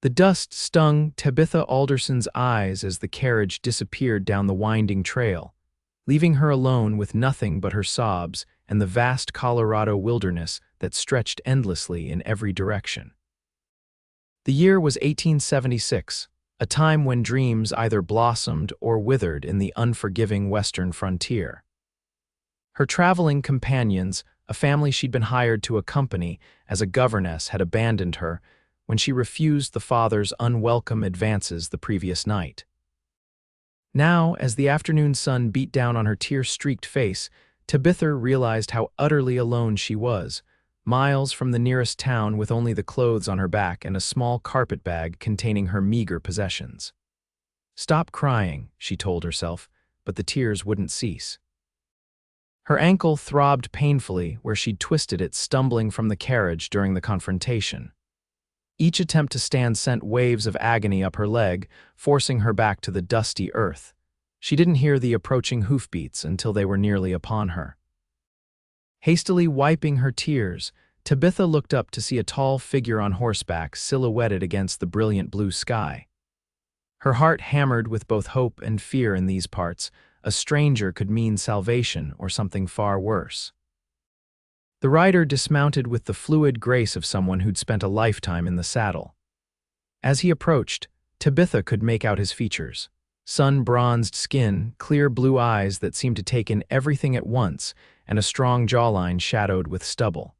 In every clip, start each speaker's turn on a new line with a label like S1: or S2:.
S1: The dust stung Tabitha Alderson's eyes as the carriage disappeared down the winding trail, leaving her alone with nothing but her sobs and the vast Colorado wilderness that stretched endlessly in every direction. The year was 1876, a time when dreams either blossomed or withered in the unforgiving western frontier. Her traveling companions, a family she'd been hired to accompany as a governess, had abandoned her when she refused the father's unwelcome advances the previous night. Now, as the afternoon sun beat down on her tear-streaked face, Tabitha realized how utterly alone she was, miles from the nearest town with only the clothes on her back and a small carpet bag containing her meager possessions. "Stop crying," she told herself, but the tears wouldn't cease. Her ankle throbbed painfully where she'd twisted it stumbling from the carriage during the confrontation. Each attempt to stand sent waves of agony up her leg, forcing her back to the dusty earth. She didn't hear the approaching hoofbeats until they were nearly upon her. Hastily wiping her tears, Tabitha looked up to see a tall figure on horseback silhouetted against the brilliant blue sky. Her heart hammered with both hope and fear in these parts. A stranger could mean salvation or something far worse. The rider dismounted with the fluid grace of someone who'd spent a lifetime in the saddle. As he approached, Tabitha could make out his features. Sun-bronzed skin, clear blue eyes that seemed to take in everything at once, and a strong jawline shadowed with stubble.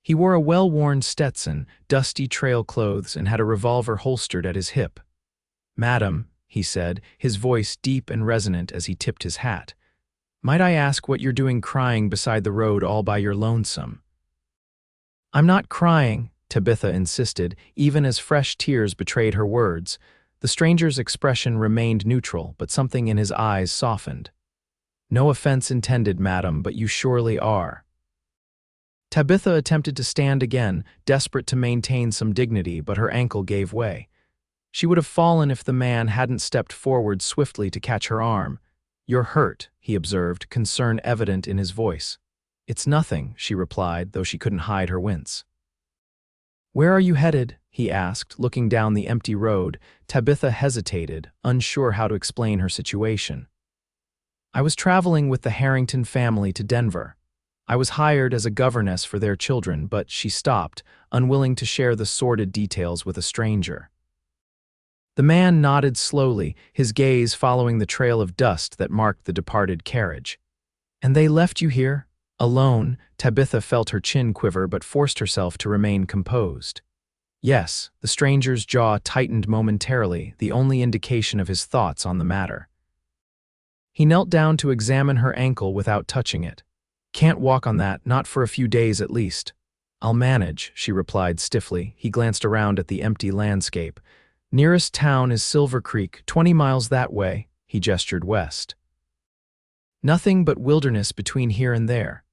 S1: He wore a well-worn Stetson, dusty trail clothes, and had a revolver holstered at his hip. "Madam," he said, his voice deep and resonant as he tipped his hat, "might I ask what you're doing crying beside the road all by your lonesome?" "I'm not crying," Tabitha insisted, even as fresh tears betrayed her words. The stranger's expression remained neutral, but something in his eyes softened. "No offense intended, madam, but you surely are." Tabitha attempted to stand again, desperate to maintain some dignity, but her ankle gave way. She would have fallen if the man hadn't stepped forward swiftly to catch her arm. "You're hurt," he observed, concern evident in his voice. "It's nothing," she replied, though she couldn't hide her wince. "Where are you headed?" he asked, looking down the empty road. Tabitha hesitated, unsure how to explain her situation. "I was traveling with the Harrington family to Denver. I was hired as a governess for their children," but she stopped, unwilling to share the sordid details with a stranger. The man nodded slowly, his gaze following the trail of dust that marked the departed carriage. "And they left you here? Alone?" Tabitha felt her chin quiver but forced herself to remain composed. "Yes," the stranger's jaw tightened momentarily, the only indication of his thoughts on the matter. He knelt down to examine her ankle without touching it. "Can't walk on that, not for a few days at least." "I'll manage," she replied stiffly. He glanced around at the empty landscape. "Nearest town is Silver Creek, 20 miles that way." He gestured west. Nothing but wilderness between here and there.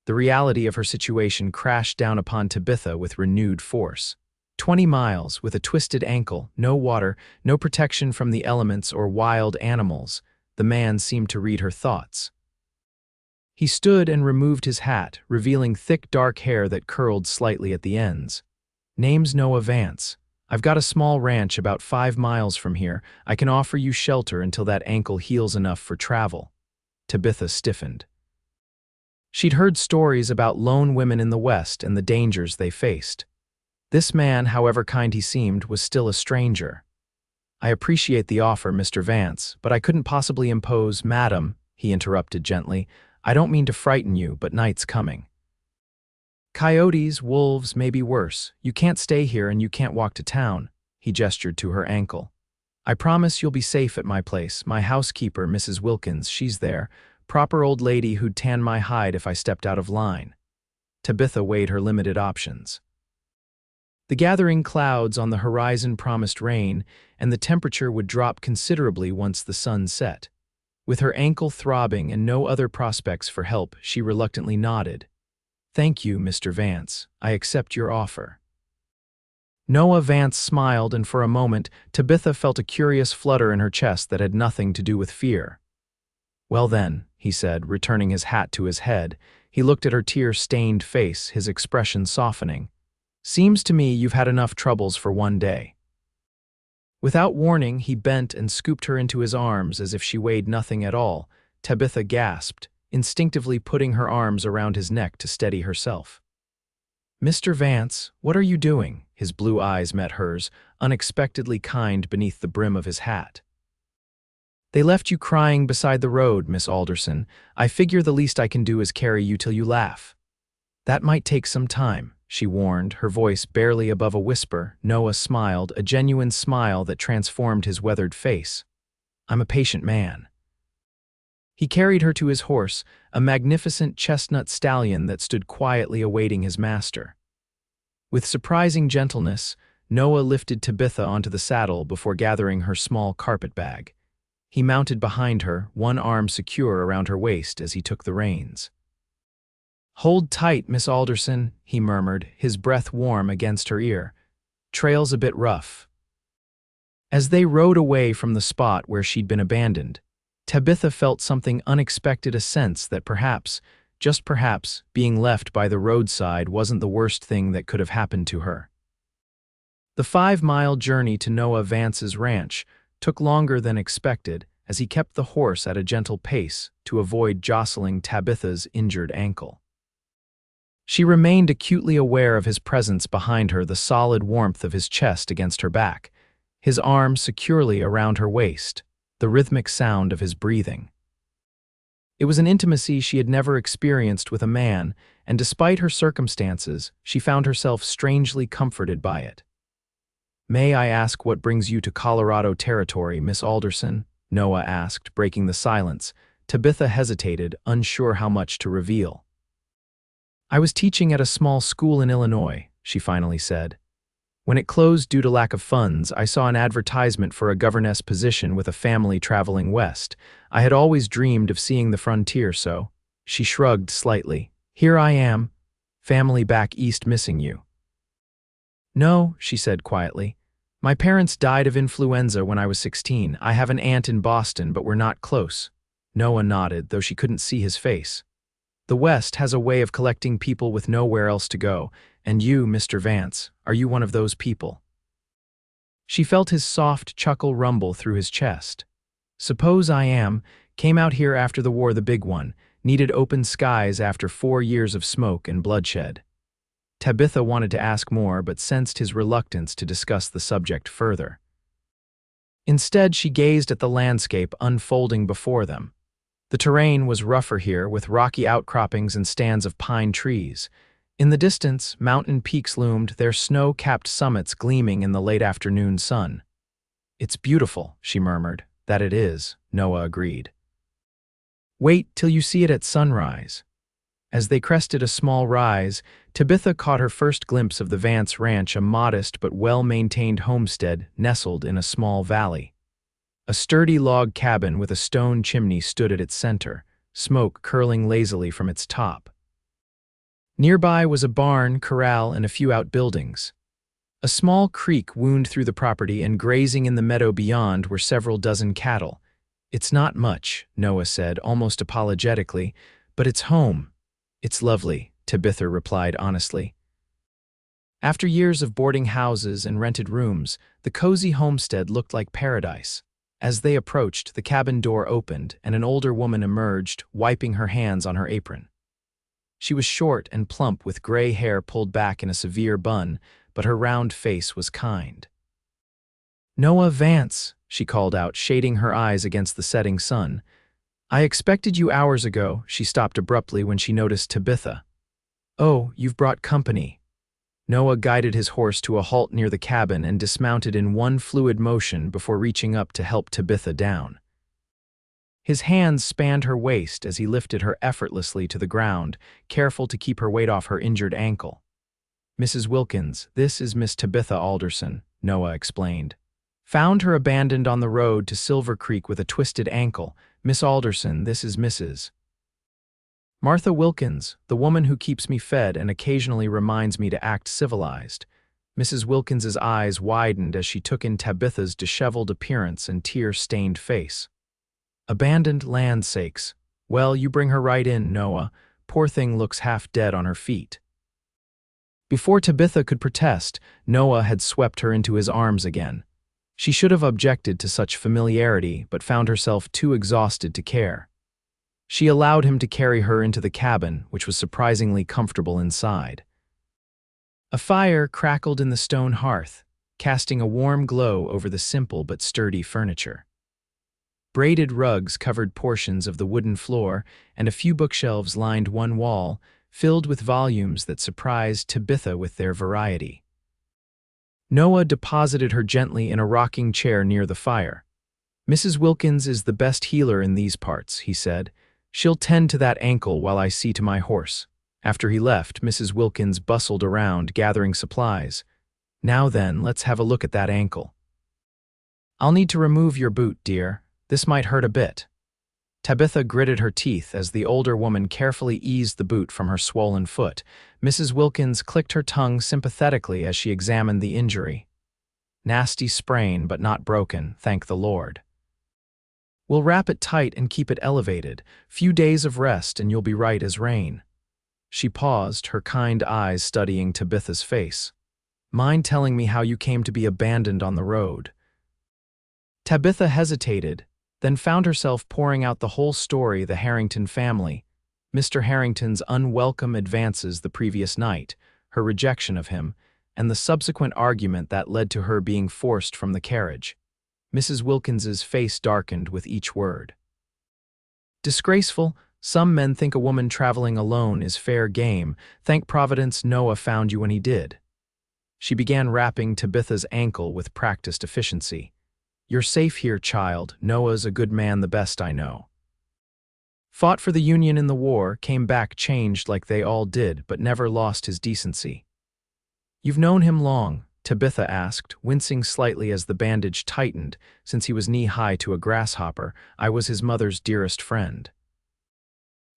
S1: The reality of her situation crashed down upon Tabitha with renewed force. 20 miles, with a twisted ankle, no water, no protection from the elements or wild animals. The man seemed to read her thoughts. He stood and removed his hat, revealing thick dark hair that curled slightly at the ends. "Name's Noah Vance. I've got a small ranch about 5 miles from here. I can offer you shelter until that ankle heals enough for travel." Tabitha stiffened. She'd heard stories about lone women in the West and the dangers they faced. This man, however kind he seemed, was still a stranger. "I appreciate the offer, Mr. Vance, but I couldn't possibly impose." "Madam," he interrupted gently, "I don't mean to frighten you, but night's coming. Coyotes, wolves, may be worse. You can't stay here and you can't walk to town." He gestured to her ankle. "I promise you'll be safe at my place. My housekeeper, Mrs. Wilkins, she's there. Proper old lady who'd tan my hide if I stepped out of line." Tabitha weighed her limited options. The gathering clouds on the horizon promised rain, and the temperature would drop considerably once the sun set. With her ankle throbbing and no other prospects for help, she reluctantly nodded. "Thank you, Mr. Vance. I accept your offer." Noah Vance smiled, and for a moment, Tabitha felt a curious flutter in her chest that had nothing to do with fear. "Well then," he said, returning his hat to his head. He looked at her tear-stained face, his expression softening. Seems to me you've had enough troubles for one day." Without warning, he bent and scooped her into his arms as if she weighed nothing at all. Tabitha gasped, instinctively putting her arms around his neck to steady herself. "Mr. Vance, what are you doing?" His blue eyes met hers, unexpectedly kind beneath the brim of his hat. "They left you crying beside the road, Miss Alderson. I figure the least I can do is carry you till you laugh." "That might take some time," she warned, her voice barely above a whisper. Noah smiled, a genuine smile that transformed his weathered face. "I'm a patient man." He carried her to his horse, a magnificent chestnut stallion that stood quietly awaiting his master. With surprising gentleness, Noah lifted Tabitha onto the saddle before gathering her small carpet bag. He mounted behind her, one arm secure around her waist as he took the reins. "Hold tight, Miss Alderson," he murmured, his breath warm against her ear. "Trail's a bit rough." As they rode away from the spot where she'd been abandoned, Tabitha felt something unexpected, a sense that perhaps, just perhaps, being left by the roadside wasn't the worst thing that could have happened to her. The 5-mile journey to Noah Vance's ranch took longer than expected as he kept the horse at a gentle pace to avoid jostling Tabitha's injured ankle. She remained acutely aware of his presence behind her, the solid warmth of his chest against her back, his arm securely around her waist, the rhythmic sound of his breathing. It was an intimacy she had never experienced with a man, and despite her circumstances, she found herself strangely comforted by it. "May I ask what brings you to Colorado territory, Miss Alderson?" Noah asked, breaking the silence. Tabitha hesitated, unsure how much to reveal. "I was teaching at a small school in Illinois," she finally said. "When it closed due to lack of funds, I saw an advertisement for a governess position with a family traveling west. I had always dreamed of seeing the frontier, so—" She shrugged slightly. "Here I am. Family back east missing you." "No," she said quietly. "My parents died of influenza when I was 16. I have an aunt in Boston, but we're not close." Noah nodded, though she couldn't see his face. "The West has a way of collecting people with nowhere else to go, and you, Mr. Vance, are you one of those people?" She felt his soft chuckle rumble through his chest. "Suppose I am. Came out here after the war, the big one. Needed open skies after 4 years of smoke and bloodshed." Tabitha wanted to ask more, but sensed his reluctance to discuss the subject further. Instead, she gazed at the landscape unfolding before them. The terrain was rougher here, with rocky outcroppings and stands of pine trees. In the distance, mountain peaks loomed, their snow-capped summits gleaming in the late afternoon sun. "It's beautiful," she murmured. "That it is," Noah agreed. "Wait till you see it at sunrise." As they crested a small rise, Tabitha caught her first glimpse of the Vance Ranch, a modest but well-maintained homestead nestled in a small valley. A sturdy log cabin with a stone chimney stood at its center, smoke curling lazily from its top. Nearby was a barn, corral, and a few outbuildings. A small creek wound through the property, and grazing in the meadow beyond were several dozen cattle. "It's not much," Noah said, almost apologetically, "but it's home." "It's lovely," Tabitha replied honestly. After years of boarding houses and rented rooms, the cozy homestead looked like paradise. As they approached, the cabin door opened, and an older woman emerged, wiping her hands on her apron. She was short and plump, with gray hair pulled back in a severe bun, but her round face was kind. "Noah Vance," she called out, shading her eyes against the setting sun. "I expected you hours ago." She stopped abruptly when she noticed Tabitha. "Oh, you've brought company." Noah guided his horse to a halt near the cabin and dismounted in one fluid motion before reaching up to help Tabitha down. His hands spanned her waist as he lifted her effortlessly to the ground, careful to keep her weight off her injured ankle. "Mrs. Wilkins, this is Miss Tabitha Alderson," Noah explained. "Found her abandoned on the road to Silver Creek with a twisted ankle. Miss Alderson, this is Mrs. Martha Wilkins, the woman who keeps me fed and occasionally reminds me to act civilized." Mrs. Wilkins's eyes widened as she took in Tabitha's disheveled appearance and tear-stained face. "Abandoned land sakes. Well, you bring her right in, Noah. Poor thing looks half dead on her feet." Before Tabitha could protest, Noah had swept her into his arms again. She should have objected to such familiarity, but found herself too exhausted to care. She allowed him to carry her into the cabin, which was surprisingly comfortable inside. A fire crackled in the stone hearth, casting a warm glow over the simple but sturdy furniture. Braided rugs covered portions of the wooden floor, and a few bookshelves lined one wall, filled with volumes that surprised Tabitha with their variety. Noah deposited her gently in a rocking chair near the fire. "Mrs. Wilkins is the best healer in these parts," he said. "She'll tend to that ankle while I see to my horse." After he left, Mrs. Wilkins bustled around, gathering supplies. "Now then, let's have a look at that ankle." "I'll need to remove your boot, dear. This might hurt a bit." Tabitha gritted her teeth as the older woman carefully eased the boot from her swollen foot. Mrs. Wilkins clicked her tongue sympathetically as she examined the injury. "Nasty sprain, but not broken, thank the Lord. We'll wrap it tight and keep it elevated. Few days of rest and you'll be right as rain." She paused, her kind eyes studying Tabitha's face. "Mind telling me how you came to be abandoned on the road?" Tabitha hesitated, then found herself pouring out the whole story: the Harrington family, Mr. Harrington's unwelcome advances the previous night, her rejection of him, and the subsequent argument that led to her being forced from the carriage. Mrs. Wilkins's face darkened with each word. "Disgraceful. Some men think a woman traveling alone is fair game. Thank Providence Noah found you when he did." She began wrapping Tabitha's ankle with practiced efficiency. "You're safe here, child. Noah's a good man, the best I know. Fought for the Union in the war, came back changed like they all did, but never lost his decency." "You've known him long?" Tabitha asked, wincing slightly as the bandage tightened, since he was knee-high to a grasshopper. "I was his mother's dearest friend."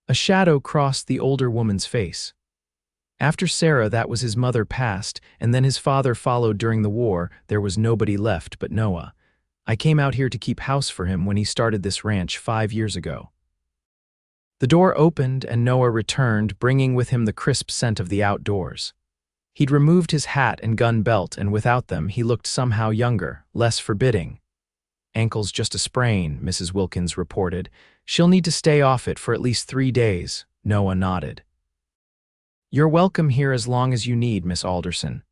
S1: A shadow crossed the older woman's face. "After Sarah, that was his mother passed, and then his father followed during the war. There was nobody left but Noah. I came out here to keep house for him when he started this ranch 5 years ago." The door opened and Noah returned, bringing with him the crisp scent of the outdoors. He'd removed his hat and gun belt, and without them he looked somehow younger, less forbidding. "Ankle's just a sprain," Mrs. Wilkins reported. "She'll need to stay off it for at least 3 days." Noah nodded. "You're welcome here as long as you need, Miss Alderson."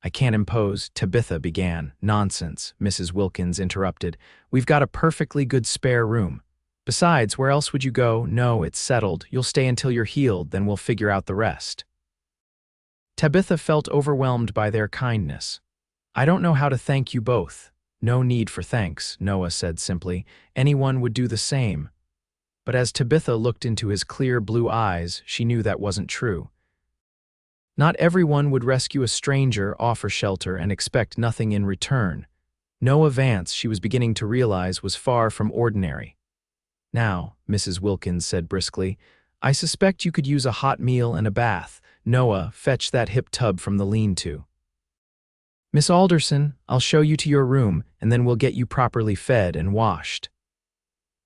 S1: "I can't impose," Tabitha began. "Nonsense," Mrs. Wilkins interrupted. "We've got a perfectly good spare room. Besides, where else would you go? No, it's settled. You'll stay until you're healed, then we'll figure out the rest." Tabitha felt overwhelmed by their kindness. "I don't know how to thank you both." "No need for thanks," Noah said simply. "Anyone would do the same." But as Tabitha looked into his clear blue eyes, she knew that wasn't true. Not everyone would rescue a stranger, offer shelter, and expect nothing in return. Noah Vance, she was beginning to realize, was far from ordinary. "Now," Mrs. Wilkins said briskly, "I suspect you could use a hot meal and a bath. Noah, fetch that hip tub from the lean-to. Miss Alderson, I'll show you to your room, and then we'll get you properly fed and washed."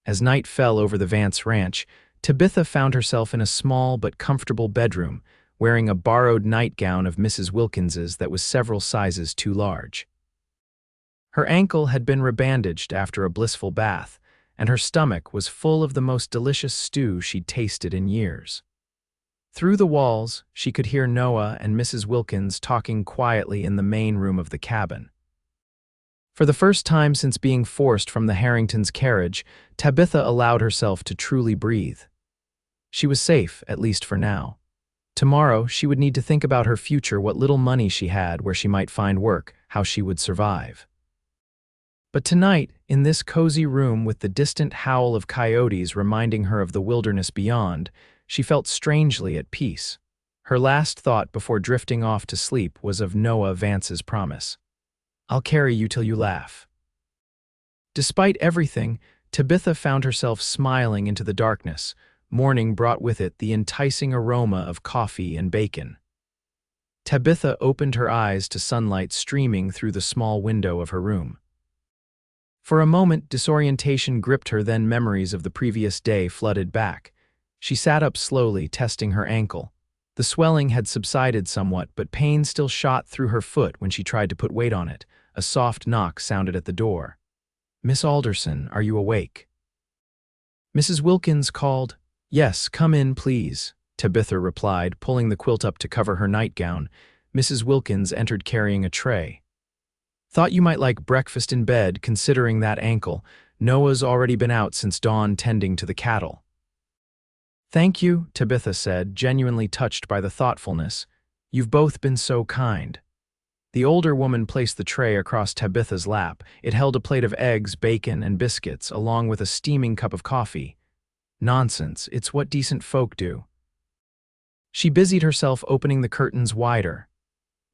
S1: As night fell over the Vance ranch, Tabitha found herself in a small but comfortable bedroom, wearing a borrowed nightgown of Mrs. Wilkins's that was several sizes too large. Her ankle had been rebandaged after a blissful bath, and her stomach was full of the most delicious stew she'd tasted in years. Through the walls, she could hear Noah and Mrs. Wilkins talking quietly in the main room of the cabin. For the first time since being forced from the Harringtons' carriage, Tabitha allowed herself to truly breathe. She was safe, at least for now. Tomorrow, she would need to think about her future, what little money she had, where she might find work, how she would survive. But tonight, in this cozy room with the distant howl of coyotes reminding her of the wilderness beyond, she felt strangely at peace. Her last thought before drifting off to sleep was of Noah Vance's promise. "I'll carry you till you laugh." Despite everything, Tabitha found herself smiling into the darkness. Morning brought with it the enticing aroma of coffee and bacon. Tabitha opened her eyes to sunlight streaming through the small window of her room. For a moment, disorientation gripped her, then memories of the previous day flooded back. She sat up slowly, testing her ankle. The swelling had subsided somewhat, but pain still shot through her foot when she tried to put weight on it. A soft knock sounded at the door. "Miss Alderson, are you awake?" Mrs. Wilkins called. "Yes, come in, please," Tabitha replied, pulling the quilt up to cover her nightgown. Mrs. Wilkins entered carrying a tray. "Thought you might like breakfast in bed, considering that ankle. Noah's already been out since dawn tending to the cattle." "Thank you," Tabitha said, genuinely touched by the thoughtfulness. "You've both been so kind." The older woman placed the tray across Tabitha's lap. It held a plate of eggs, bacon, and biscuits, along with a steaming cup of coffee. "Nonsense, it's what decent folk do." She busied herself opening the curtains wider.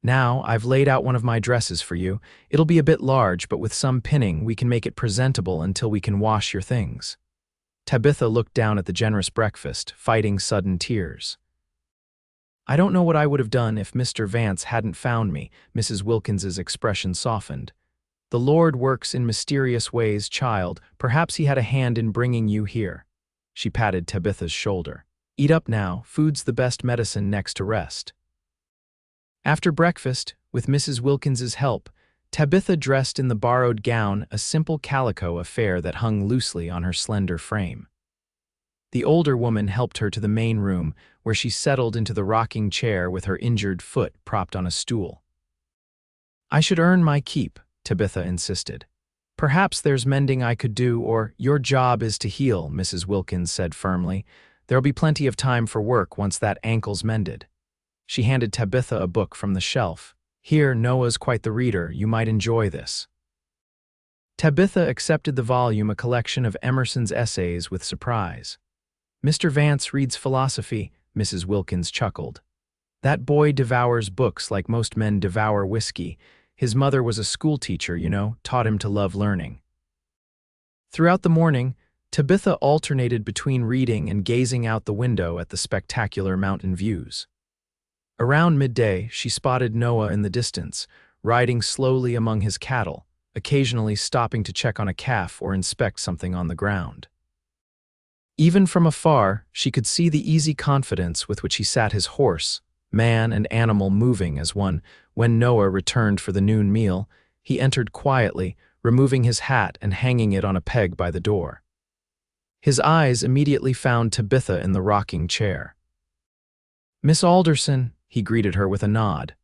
S1: "Now, I've laid out one of my dresses for you. It'll be a bit large, but with some pinning, we can make it presentable until we can wash your things." Tabitha looked down at the generous breakfast, fighting sudden tears. "I don't know what I would have done if Mr. Vance hadn't found me," Mrs. Wilkins's expression softened. "The Lord works in mysterious ways, child. Perhaps he had a hand in bringing you here." She patted Tabitha's shoulder. "Eat up now. Food's the best medicine next to rest." After breakfast, with Mrs. Wilkins's help, Tabitha dressed in the borrowed gown, a simple calico affair that hung loosely on her slender frame. The older woman helped her to the main room, where she settled into the rocking chair with her injured foot propped on a stool. "I should earn my keep," Tabitha insisted. "Perhaps there's mending I could do, or your job is to heal," Mrs. Wilkins said firmly. "There'll be plenty of time for work once that ankle's mended." She handed Tabitha a book from the shelf. "Here, Noah's quite the reader. You might enjoy this." Tabitha accepted the volume, a collection of Emerson's essays, with surprise. "Mr. Vance reads philosophy," Mrs. Wilkins chuckled. "That boy devours books like most men devour whiskey. His mother was a schoolteacher, taught him to love learning." Throughout the morning, Tabitha alternated between reading and gazing out the window at the spectacular mountain views. Around midday, she spotted Noah in the distance, riding slowly among his cattle, occasionally stopping to check on a calf or inspect something on the ground. Even from afar, she could see the easy confidence with which he sat his horse, man and animal moving as one. When Noah returned for the noon meal, he entered quietly, removing his hat and hanging it on a peg by the door. His eyes immediately found Tabitha in the rocking chair. "Miss Alderson," he greeted her with a nod.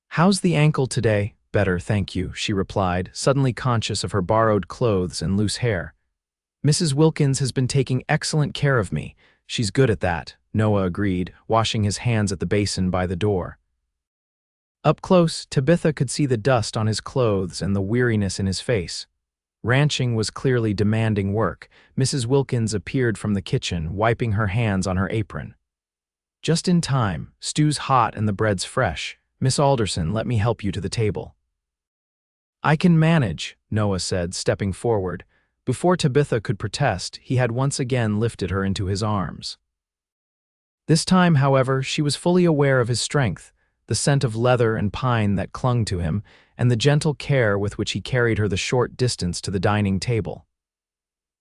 S1: "How's the ankle today?" "Better, thank you," she replied, suddenly conscious of her borrowed clothes and loose hair. "Mrs. Wilkins has been taking excellent care of me. She's good at that," Noah agreed, washing his hands at the basin by the door. Up close, Tabitha could see the dust on his clothes and the weariness in his face. Ranching was clearly demanding work. Mrs. Wilkins appeared from the kitchen, wiping her hands on her apron. "Just in time. Stew's hot and the bread's fresh. Miss Alderson, let me help you to the table." "I can manage," Noah said, stepping forward. Before Tabitha could protest, he had once again lifted her into his arms. This time, however, she was fully aware of his strength, the scent of leather and pine that clung to him, and the gentle care with which he carried her the short distance to the dining table.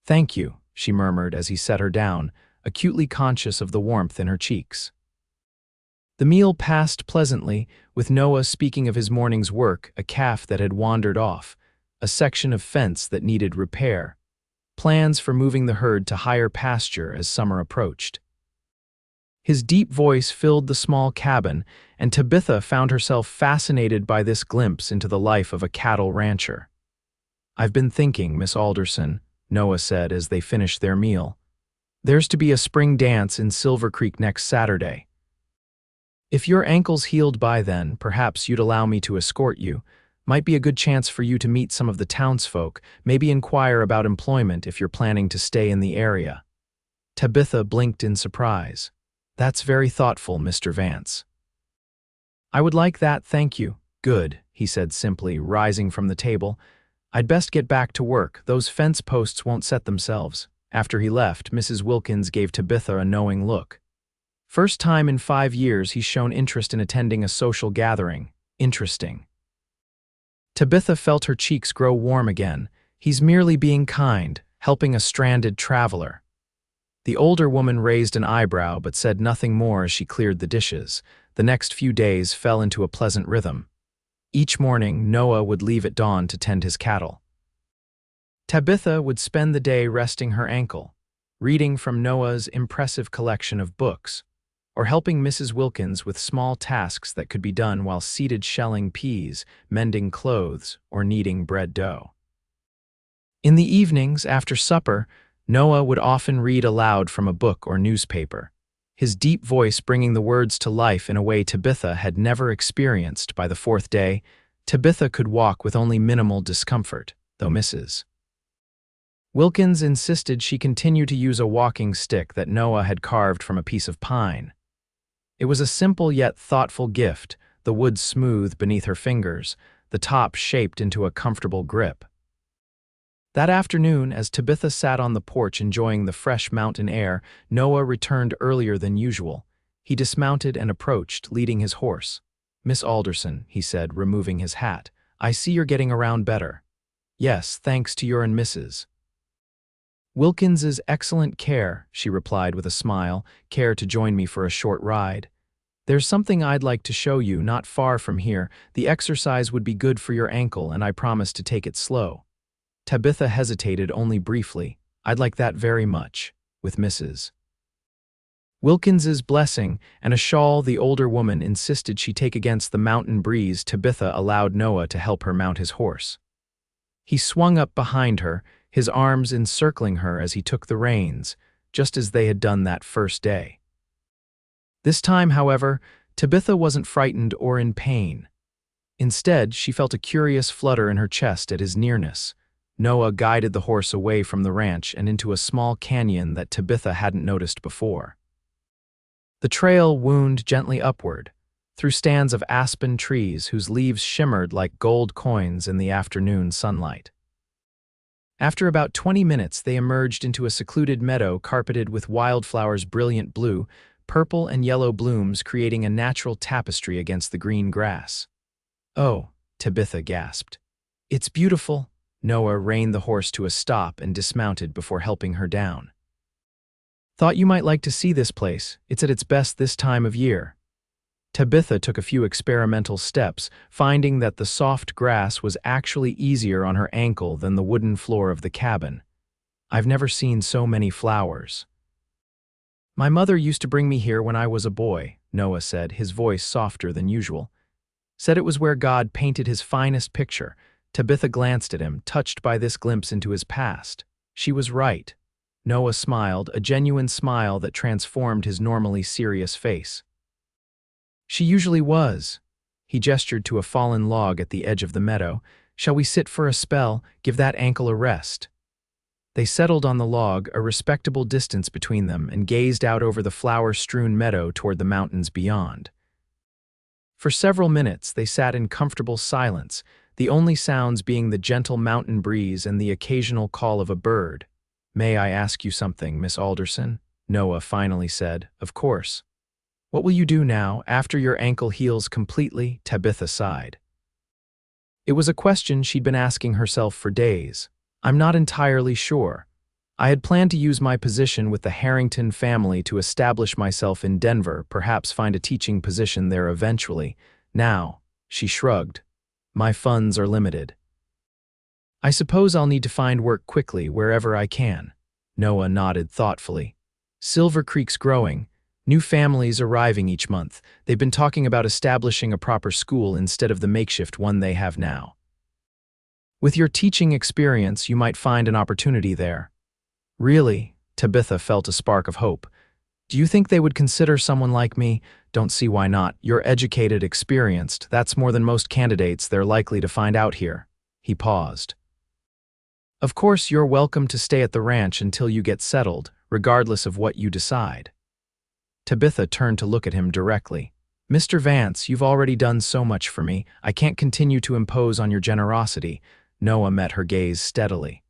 S1: "Thank you," she murmured as he set her down, acutely conscious of the warmth in her cheeks. The meal passed pleasantly, with Noah speaking of his morning's work, a calf that had wandered off, a section of fence that needed repair, plans for moving the herd to higher pasture as summer approached. His deep voice filled the small cabin, and Tabitha found herself fascinated by this glimpse into the life of a cattle rancher. "I've been thinking, Miss Alderson," Noah said as they finished their meal. "There's to be a spring dance in Silver Creek next Saturday. If your ankle's healed by then, perhaps you'd allow me to escort you. Might be a good chance for you to meet some of the townsfolk, maybe inquire about employment if you're planning to stay in the area." Tabitha blinked in surprise. "That's very thoughtful, Mr. Vance." "I would like that, thank you." "Good," he said simply, rising from the table. "I'd best get back to work. Those fence posts won't set themselves." After he left, Mrs. Wilkins gave Tabitha a knowing look. First time in 5 years he's shown interest in attending a social gathering. Interesting. Tabitha felt her cheeks grow warm again. He's merely being kind, helping a stranded traveler. The older woman raised an eyebrow but said nothing more as she cleared the dishes. The next few days fell into a pleasant rhythm. Each morning, Noah would leave at dawn to tend his cattle. Tabitha would spend the day resting her ankle, reading from Noah's impressive collection of books, or helping Mrs. Wilkins with small tasks that could be done while seated shelling peas, mending clothes, or kneading bread dough. In the evenings, after supper, Noah would often read aloud from a book or newspaper, his deep voice bringing the words to life in a way Tabitha had never experienced. By the fourth day, Tabitha could walk with only minimal discomfort, though Mrs. Wilkins insisted she continue to use a walking stick that Noah had carved from a piece of pine. It was a simple yet thoughtful gift, the wood smooth beneath her fingers, the top shaped into a comfortable grip. That afternoon, as Tabitha sat on the porch enjoying the fresh mountain air, Noah returned earlier than usual. He dismounted and approached, leading his horse. "Miss Alderson," he said, removing his hat, "I see you're getting around better." "Yes, thanks to your and Mrs. Wilkins's excellent care," she replied with a smile, "care to join me for a short ride. There's something I'd like to show you, not far from here. The exercise would be good for your ankle, and I promise to take it slow." Tabitha hesitated only briefly. "I'd like that very much," with Mrs. Wilkins's blessing and a shawl the older woman insisted she take against the mountain breeze. Tabitha allowed Noah to help her mount his horse. He swung up behind her, his arms encircling her as he took the reins, just as they had done that first day. This time, however, Tabitha wasn't frightened or in pain. Instead, she felt a curious flutter in her chest at his nearness. Noah guided the horse away from the ranch and into a small canyon that Tabitha hadn't noticed before. The trail wound gently upward, through stands of aspen trees whose leaves shimmered like gold coins in the afternoon sunlight. After about 20 minutes, they emerged into a secluded meadow carpeted with wildflowers, brilliant blue, purple and yellow blooms creating a natural tapestry against the green grass. "Oh," Tabitha gasped. "It's beautiful." Noah reined the horse to a stop and dismounted before helping her down. "Thought you might like to see this place. It's at its best this time of year." Tabitha took a few experimental steps, finding that the soft grass was actually easier on her ankle than the wooden floor of the cabin. "I've never seen so many flowers." "My mother used to bring me here when I was a boy," Noah said, his voice softer than usual. "Said it was where God painted his finest picture." Tabitha glanced at him, touched by this glimpse into his past. She was right. Noah smiled, a genuine smile that transformed his normally serious face. "She usually was." He gestured to a fallen log at the edge of the meadow. "Shall we sit for a spell, give that ankle a rest?" They settled on the log, a respectable distance between them, and gazed out over the flower-strewn meadow toward the mountains beyond. For several minutes, they sat in comfortable silence, the only sounds being the gentle mountain breeze and the occasional call of a bird. "May I ask you something, Miss Alderson?" Noah finally said. "Of course." "What will you do now, after your ankle heals completely?" Tabitha sighed. It was a question she'd been asking herself for days. "I'm not entirely sure. I had planned to use my position with the Harrington family to establish myself in Denver, perhaps find a teaching position there eventually. Now," she shrugged, "my funds are limited. I suppose I'll need to find work quickly wherever I can." Noah nodded thoughtfully. "Silver Creek's growing. New families arriving each month. They've been talking about establishing a proper school instead of the makeshift one they have now. With your teaching experience, you might find an opportunity there." "Really?" Tabitha felt a spark of hope. "Do you think they would consider someone like me?" "Don't see why not. You're educated, experienced. That's more than most candidates they're likely to find out here." He paused. "Of course, you're welcome to stay at the ranch until you get settled, regardless of what you decide." Tabitha turned to look at him directly. "Mr. Vance, you've already done so much for me. I can't continue to impose on your generosity." Noah met her gaze steadily.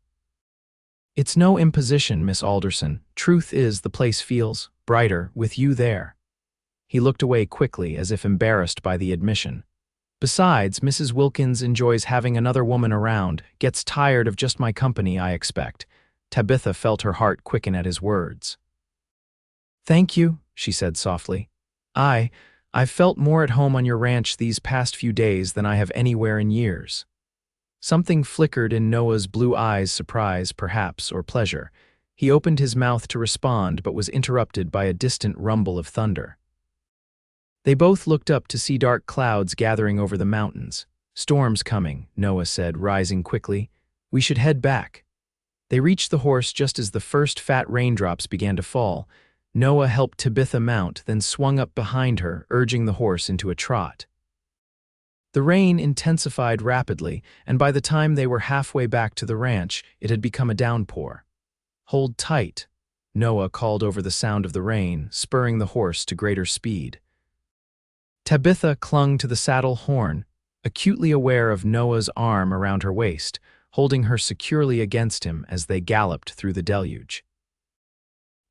S1: "It's no imposition, Miss Alderson. Truth is, the place feels brighter with you there." He looked away quickly, as if embarrassed by the admission. "Besides, Mrs. Wilkins enjoys having another woman around, gets tired of just my company, I expect." Tabitha felt her heart quicken at his words. Thank you, she said softly. I've felt more at home on your ranch these past few days than I have anywhere in years. Something flickered in Noah's blue eyes, surprise, perhaps, or pleasure. He opened his mouth to respond but was interrupted by a distant rumble of thunder. They both looked up to see dark clouds gathering over the mountains. Storm's coming, Noah said, rising quickly. We should head back. They reached the horse just as the first fat raindrops began to fall. Noah helped Tabitha mount, then swung up behind her, urging the horse into a trot. The rain intensified rapidly, and by the time they were halfway back to the ranch, it had become a downpour. Hold tight, Noah called over the sound of the rain, spurring the horse to greater speed. Tabitha clung to the saddle horn, acutely aware of Noah's arm around her waist, holding her securely against him as they galloped through the deluge.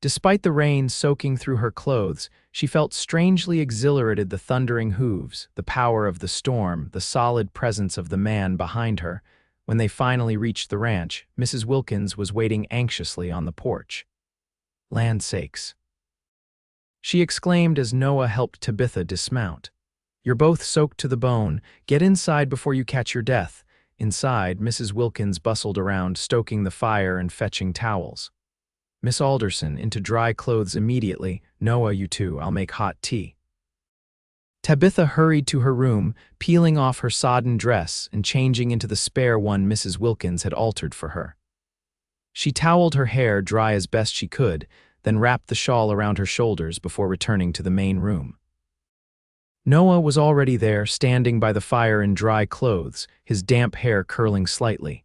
S1: Despite the rain soaking through her clothes, she felt strangely exhilarated. The thundering hooves, the power of the storm, the solid presence of the man behind her. When they finally reached the ranch, Mrs. Wilkins was waiting anxiously on the porch. Land sakes, she exclaimed as Noah helped Tabitha dismount. You're both soaked to the bone. Get inside before you catch your death. Inside, Mrs. Wilkins bustled around, stoking the fire and fetching towels. Miss Alderson, into dry clothes immediately. Noah, you two, I'll make hot tea. Tabitha hurried to her room, peeling off her sodden dress and changing into the spare one Mrs. Wilkins had altered for her. She toweled her hair dry as best she could, then wrapped the shawl around her shoulders before returning to the main room. Noah was already there, standing by the fire in dry clothes, his damp hair curling slightly.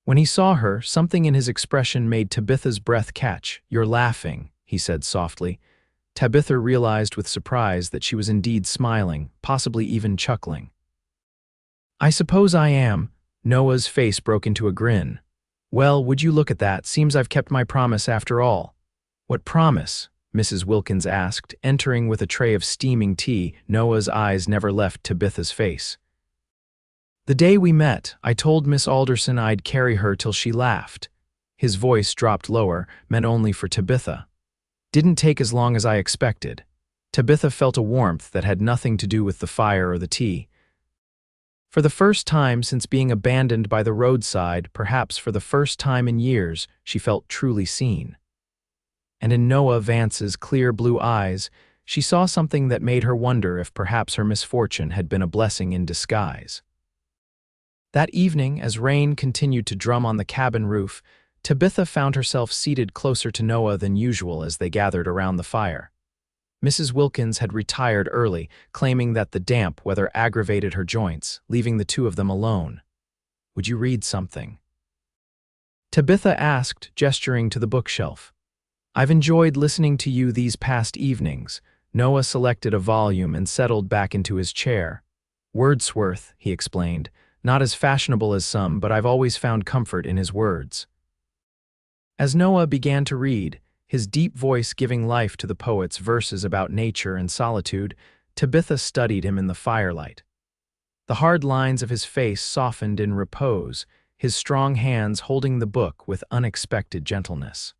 S1: When he saw her, something in his expression made Tabitha's breath catch. You're laughing, he said softly. Tabitha realized with surprise that she was indeed smiling, possibly even chuckling. I suppose I am. Noah's face broke into a grin. Well, would you look at that? Seems I've kept my promise after all. What promise? Mrs. Wilkins asked, entering with a tray of steaming tea. Noah's eyes never left Tabitha's face. The day we met, I told Miss Alderson I'd carry her till she laughed. His voice dropped lower, meant only for Tabitha. Didn't take as long as I expected. Tabitha felt a warmth that had nothing to do with the fire or the tea. For the first time since being abandoned by the roadside, perhaps for the first time in years, she felt truly seen. And in Noah Vance's clear blue eyes, she saw something that made her wonder if perhaps her misfortune had been a blessing in disguise. That evening, as rain continued to drum on the cabin roof, Tabitha found herself seated closer to Noah than usual as they gathered around the fire. Mrs. Wilkins had retired early, claiming that the damp weather aggravated her joints, leaving the two of them alone. Would you read something? Tabitha asked, gesturing to the bookshelf. I've enjoyed listening to you these past evenings. Noah selected a volume and settled back into his chair. Wordsworth, he explained. Not as fashionable as some, but I've always found comfort in his words. As Noah began to read, his deep voice giving life to the poet's verses about nature and solitude, Tabitha studied him in the firelight. The hard lines of his face softened in repose, his strong hands holding the book with unexpected gentleness.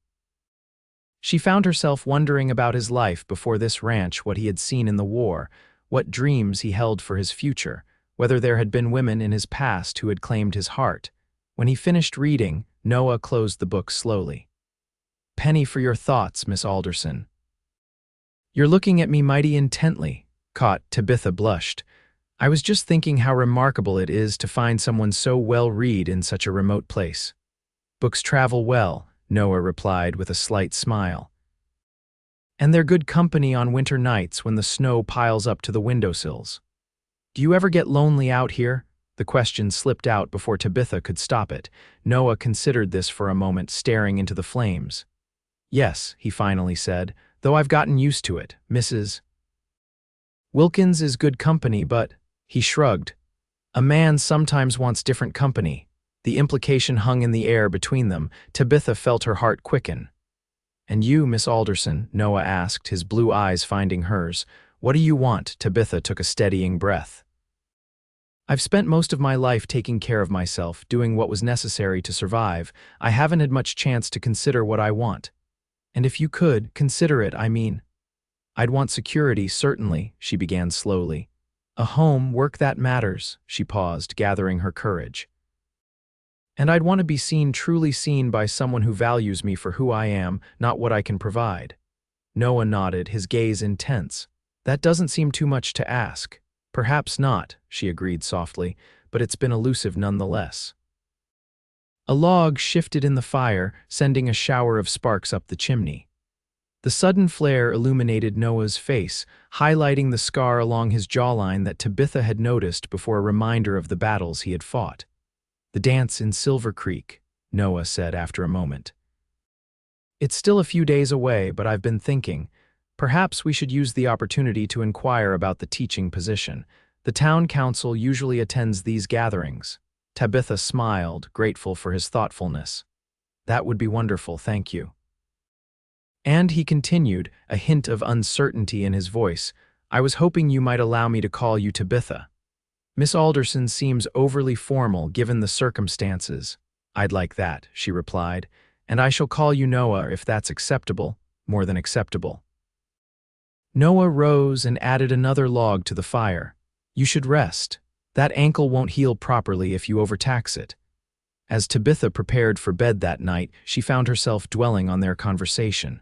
S1: She found herself wondering about his life before this ranch, what he had seen in the war, what dreams he held for his future, whether there had been women in his past who had claimed his heart. When he finished reading, Noah closed the book slowly. Penny for your thoughts, Miss Alderson. You're looking at me mighty intently, Tabitha blushed. I was just thinking how remarkable it is to find someone so well-read in such a remote place. Books travel well, Noah replied with a slight smile. And they're good company on winter nights when the snow piles up to the windowsills. Do you ever get lonely out here? The question slipped out before Tabitha could stop it. Noah considered this for a moment, staring into the flames. Yes, he finally said, though I've gotten used to it. Mrs. Wilkins is good company, but, he shrugged. A man sometimes wants different company. The implication hung in the air between them. Tabitha felt her heart quicken. And you, Miss Alderson? Noah asked, his blue eyes finding hers. What do you want? Tabitha took a steadying breath. I've spent most of my life taking care of myself, doing what was necessary to survive. I haven't had much chance to consider what I want. And if you could, consider it, I mean. I'd want security, certainly, she began slowly. A home, work that matters, she paused, gathering her courage. And I'd want to be seen, truly seen by someone who values me for who I am, not what I can provide. Noah nodded, his gaze intense. That doesn't seem too much to ask. Perhaps not, she agreed softly, but it's been elusive nonetheless. A log shifted in the fire, sending a shower of sparks up the chimney. The sudden flare illuminated Noah's face, highlighting the scar along his jawline that Tabitha had noticed before a reminder of the battles he had fought. The dance in Silver Creek, Noah said after a moment. It's still a few days away, but I've been thinking, perhaps we should use the opportunity to inquire about the teaching position. The town council usually attends these gatherings. Tabitha smiled, grateful for his thoughtfulness. That would be wonderful, thank you. And he continued, a hint of uncertainty in his voice, I was hoping you might allow me to call you Tabitha. Miss Alderson seems overly formal given the circumstances. I'd like that, she replied, and I shall call you Noah if that's acceptable, more than acceptable. Noah rose and added another log to the fire. You should rest. That ankle won't heal properly if you overtax it. As Tabitha prepared for bed that night, she found herself dwelling on their conversation.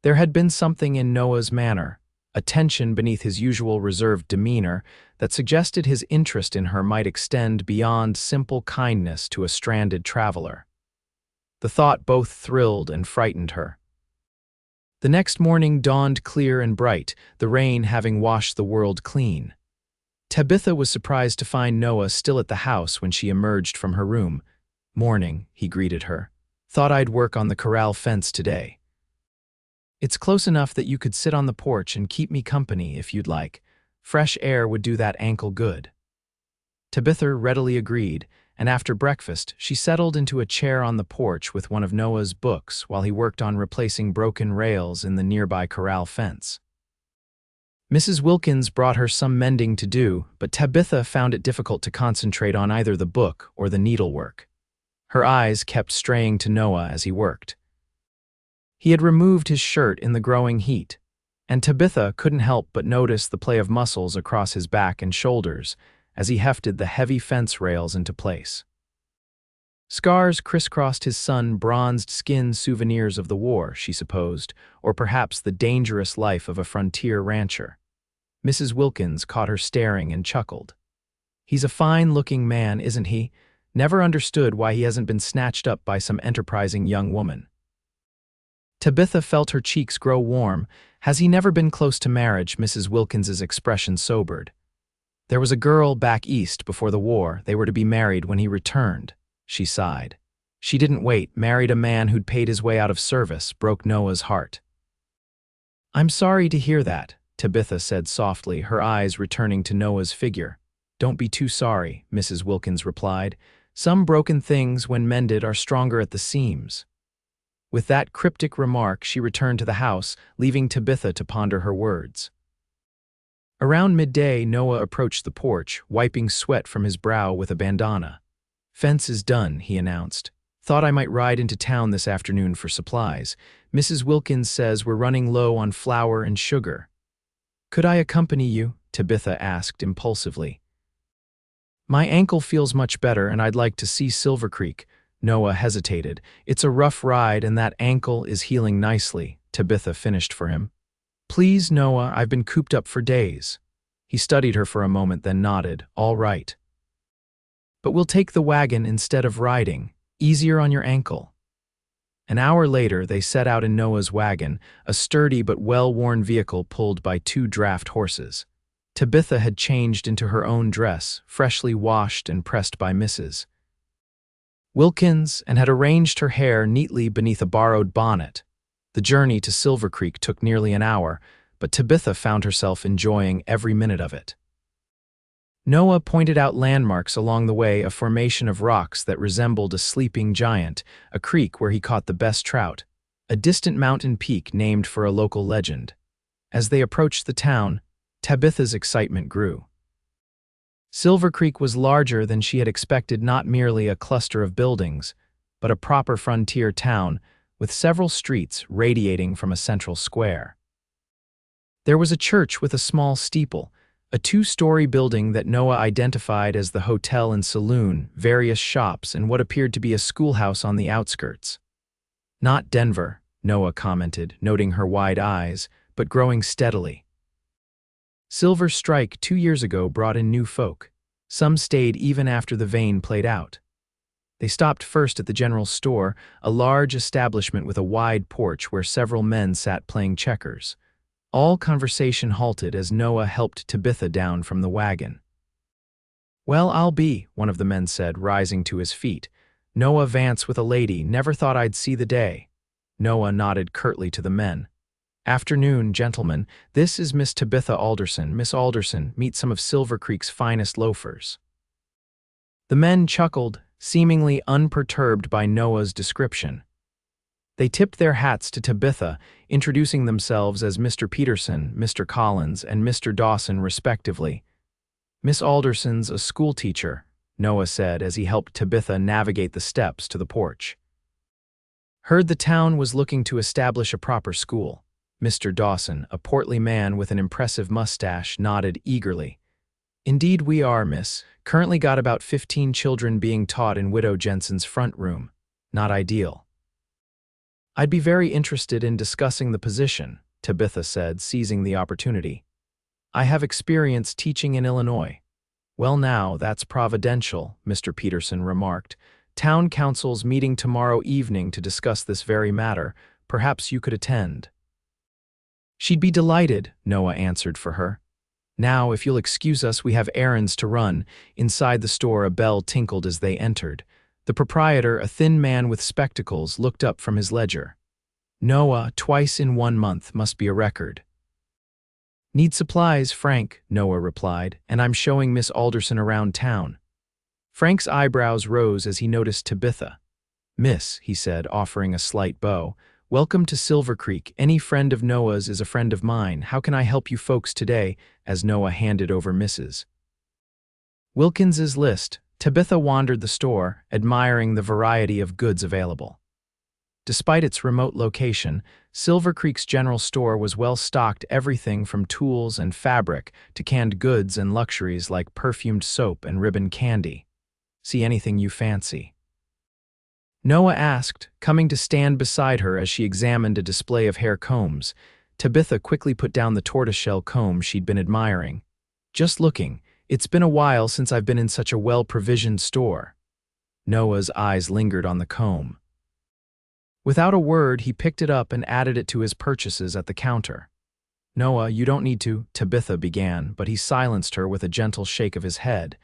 S1: There had been something in Noah's manner, a tension beneath his usual reserved demeanor that suggested his interest in her might extend beyond simple kindness to a stranded traveler. The thought both thrilled and frightened her. The next morning dawned clear and bright, the rain having washed the world clean. Tabitha was surprised to find Noah still at the house when she emerged from her room. Morning, he greeted her. Thought I'd work on the corral fence today. It's close enough that you could sit on the porch and keep me company if you'd like. Fresh air would do that ankle good. Tabitha readily agreed, and after breakfast, she settled into a chair on the porch with one of Noah's books while he worked on replacing broken rails in the nearby corral fence. Mrs. Wilkins brought her some mending to do, but Tabitha found it difficult to concentrate on either the book or the needlework. Her eyes kept straying to Noah as he worked. He had removed his shirt in the growing heat, and Tabitha couldn't help but notice the play of muscles across his back and shoulders as he hefted the heavy fence rails into place. Scars crisscrossed his sun-bronzed skin, souvenirs of the war, she supposed, or perhaps the dangerous life of a frontier rancher. Mrs. Wilkins caught her staring and chuckled. He's a fine-looking man, isn't he? Never understood why he hasn't been snatched up by some enterprising young woman. Tabitha felt her cheeks grow warm. Has he never been close to marriage? Mrs. Wilkins's expression sobered. There was a girl back east before the war. They were to be married when he returned. She sighed. She didn't wait, married a man who'd paid his way out of service, broke Noah's heart. I'm sorry to hear that, Tabitha said softly, her eyes returning to Noah's figure. Don't be too sorry, Mrs. Wilkins replied. Some broken things, when mended, are stronger at the seams. With that cryptic remark, she returned to the house, leaving Tabitha to ponder her words. Around midday, Noah approached the porch, wiping sweat from his brow with a bandana. Fence is done, he announced. Thought I might ride into town this afternoon for supplies. Mrs. Wilkins says we're running low on flour and sugar. Could I accompany you? Tabitha asked impulsively. My ankle feels much better and I'd like to see Silver Creek. Noah hesitated. It's a rough ride and that ankle is healing nicely, Tabitha finished for him. Please, Noah, I've been cooped up for days. He studied her for a moment, then nodded. All right. But we'll take the wagon instead of riding. Easier on your ankle. An hour later, they set out in Noah's wagon, a sturdy but well-worn vehicle pulled by 2 draft horses. Tabitha had changed into her own dress, freshly washed and pressed by Mrs. Wilkins, and had arranged her hair neatly beneath a borrowed bonnet. The journey to Silver Creek took nearly an hour, but Tabitha found herself enjoying every minute of it. Noah pointed out landmarks along the way, a formation of rocks that resembled a sleeping giant, a creek where he caught the best trout, a distant mountain peak named for a local legend. As they approached the town, Tabitha's excitement grew. Silver Creek was larger than she had expected, not merely a cluster of buildings, but a proper frontier town with several streets radiating from a central square. There was a church with a small steeple, a two-story building that Noah identified as the hotel and saloon, various shops, and what appeared to be a schoolhouse on the outskirts. "Not Denver," Noah commented, noting her wide eyes, but growing steadily. Silver Strike 2 years ago brought in new folk. Some stayed even after the vein played out. They stopped first at the general store, a large establishment with a wide porch where several men sat playing checkers. All conversation halted as Noah helped Tabitha down from the wagon. "Well, I'll be," one of the men said, rising to his feet. "Noah Vance with a lady, never thought I'd see the day." Noah nodded curtly to the men. "Afternoon, gentlemen. This is Miss Tabitha Alderson. Miss Alderson, meet some of Silver Creek's finest loafers." The men chuckled, seemingly unperturbed by Noah's description. They tipped their hats to Tabitha, introducing themselves as Mr. Peterson, Mr. Collins, and Mr. Dawson respectively. "Miss Alderson's a schoolteacher," Noah said as he helped Tabitha navigate the steps to the porch. "Heard the town was looking to establish a proper school." Mr. Dawson, a portly man with an impressive mustache, nodded eagerly. "Indeed we are, miss. Currently got about 15 children being taught in Widow Jensen's front room. Not ideal." "I'd be very interested in discussing the position," Tabitha said, seizing the opportunity. "I have experience teaching in Illinois." "Well now, that's providential," Mr. Peterson remarked. "Town council's meeting tomorrow evening to discuss this very matter. Perhaps you could attend." "She'd be delighted," Noah answered for her. "Now, if you'll excuse us, we have errands to run." Inside the store, a bell tinkled as they entered. The proprietor, a thin man with spectacles, looked up from his ledger. "Noah, twice in 1 month must be a record." "Need supplies, Frank," Noah replied, "and I'm showing Miss Alderson around town." Frank's eyebrows rose as he noticed Tabitha. "Miss," he said, offering a slight bow, "welcome to Silver Creek. Any friend of Noah's is a friend of mine. How can I help you folks today?" As Noah handed over Mrs. Wilkins's list, Tabitha wandered the store, admiring the variety of goods available. Despite its remote location, Silver Creek's general store was well stocked, everything from tools and fabric to canned goods and luxuries like perfumed soap and ribbon candy. "See anything you fancy?" Noah asked, coming to stand beside her as she examined a display of hair combs. Tabitha quickly put down the tortoiseshell comb she'd been admiring. "Just looking. It's been a while since I've been in such a well-provisioned store." Noah's eyes lingered on the comb. Without a word, he picked it up and added it to his purchases at the counter. "Noah, you don't need to," Tabitha began, but he silenced her with a gentle shake of his head.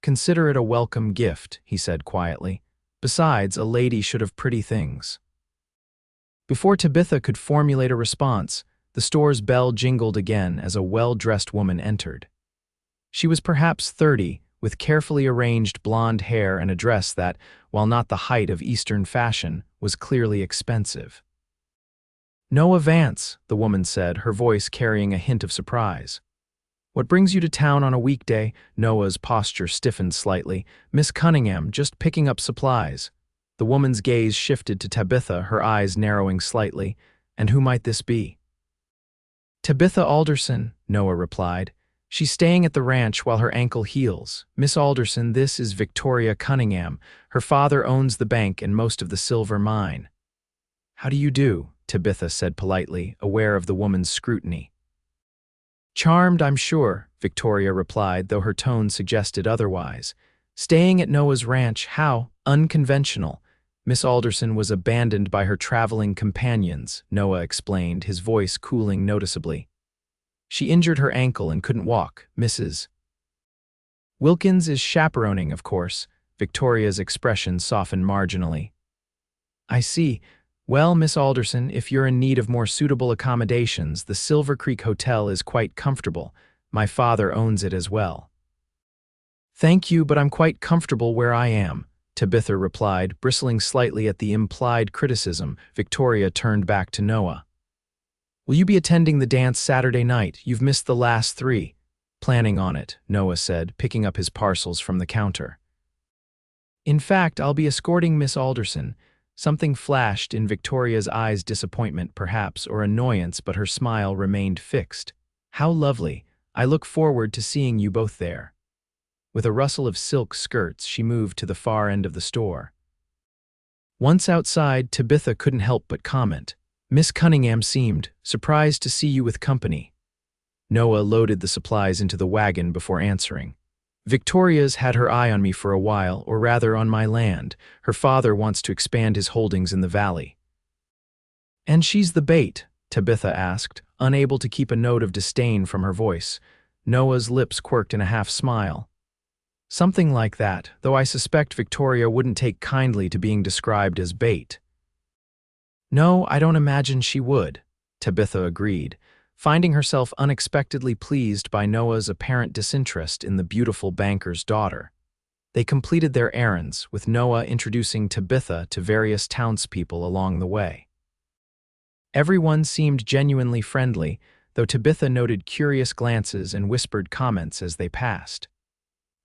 S1: "Consider it a welcome gift," he said quietly. "Besides, a lady should have pretty things." Before Tabitha could formulate a response, the store's bell jingled again as a well-dressed woman entered. She was perhaps 30, with carefully arranged blonde hair and a dress that, while not the height of Eastern fashion, was clearly expensive. "Noah Vance," the woman said, her voice carrying a hint of surprise. "What brings you to town on a weekday?" Noah's posture stiffened slightly. "Miss Cunningham, just picking up supplies." The woman's gaze shifted to Tabitha, her eyes narrowing slightly. "And who might this be?" "Tabitha Alderson," Noah replied. "She's staying at the ranch while her ankle heals. Miss Alderson, this is Victoria Cunningham. Her father owns the bank and most of the silver mine." "How do you do?" Tabitha said politely, aware of the woman's scrutiny. "Charmed, I'm sure," Victoria replied, though her tone suggested otherwise. "Staying at Noah's ranch, how unconventional." Miss Alderson was abandoned by her traveling companions, Noah explained, his voice cooling noticeably. "She injured her ankle and couldn't walk. Mrs. Wilkins is chaperoning, of course." Victoria's expression softened marginally. "I see. Well, Miss Alderson, if you're in need of more suitable accommodations, the Silver Creek Hotel is quite comfortable. My father owns it as well." "Thank you, but I'm quite comfortable where I am," Tabitha replied, bristling slightly at the implied criticism. Victoria turned back to Noah. "Will you be attending the dance Saturday night? You've missed the last 3. "Planning on it," Noah said, picking up his parcels from the counter. "In fact, I'll be escorting Miss Alderson. Something flashed in Victoria's eyes, disappointment perhaps, or annoyance, but her smile remained fixed. "How lovely. I look forward to seeing you both there." With a rustle of silk skirts, she moved to the far end of the store. Once outside, Tabitha couldn't help but comment, "Miss Cunningham seemed surprised to see you with company." Noah loaded the supplies into the wagon before answering. "Victoria's had her eye on me for a while, or rather on my land. Her father wants to expand his holdings in the valley." "And she's the bait?" Tabitha asked, unable to keep a note of disdain from her voice. Noah's lips quirked in a half-smile. "Something like that, though I suspect Victoria wouldn't take kindly to being described as bait." "No, I don't imagine she would," Tabitha agreed, finding herself unexpectedly pleased by Noah's apparent disinterest in the beautiful banker's daughter. They completed their errands, with Noah introducing Tabitha to various townspeople along the way. Everyone seemed genuinely friendly, though Tabitha noted curious glances and whispered comments as they passed.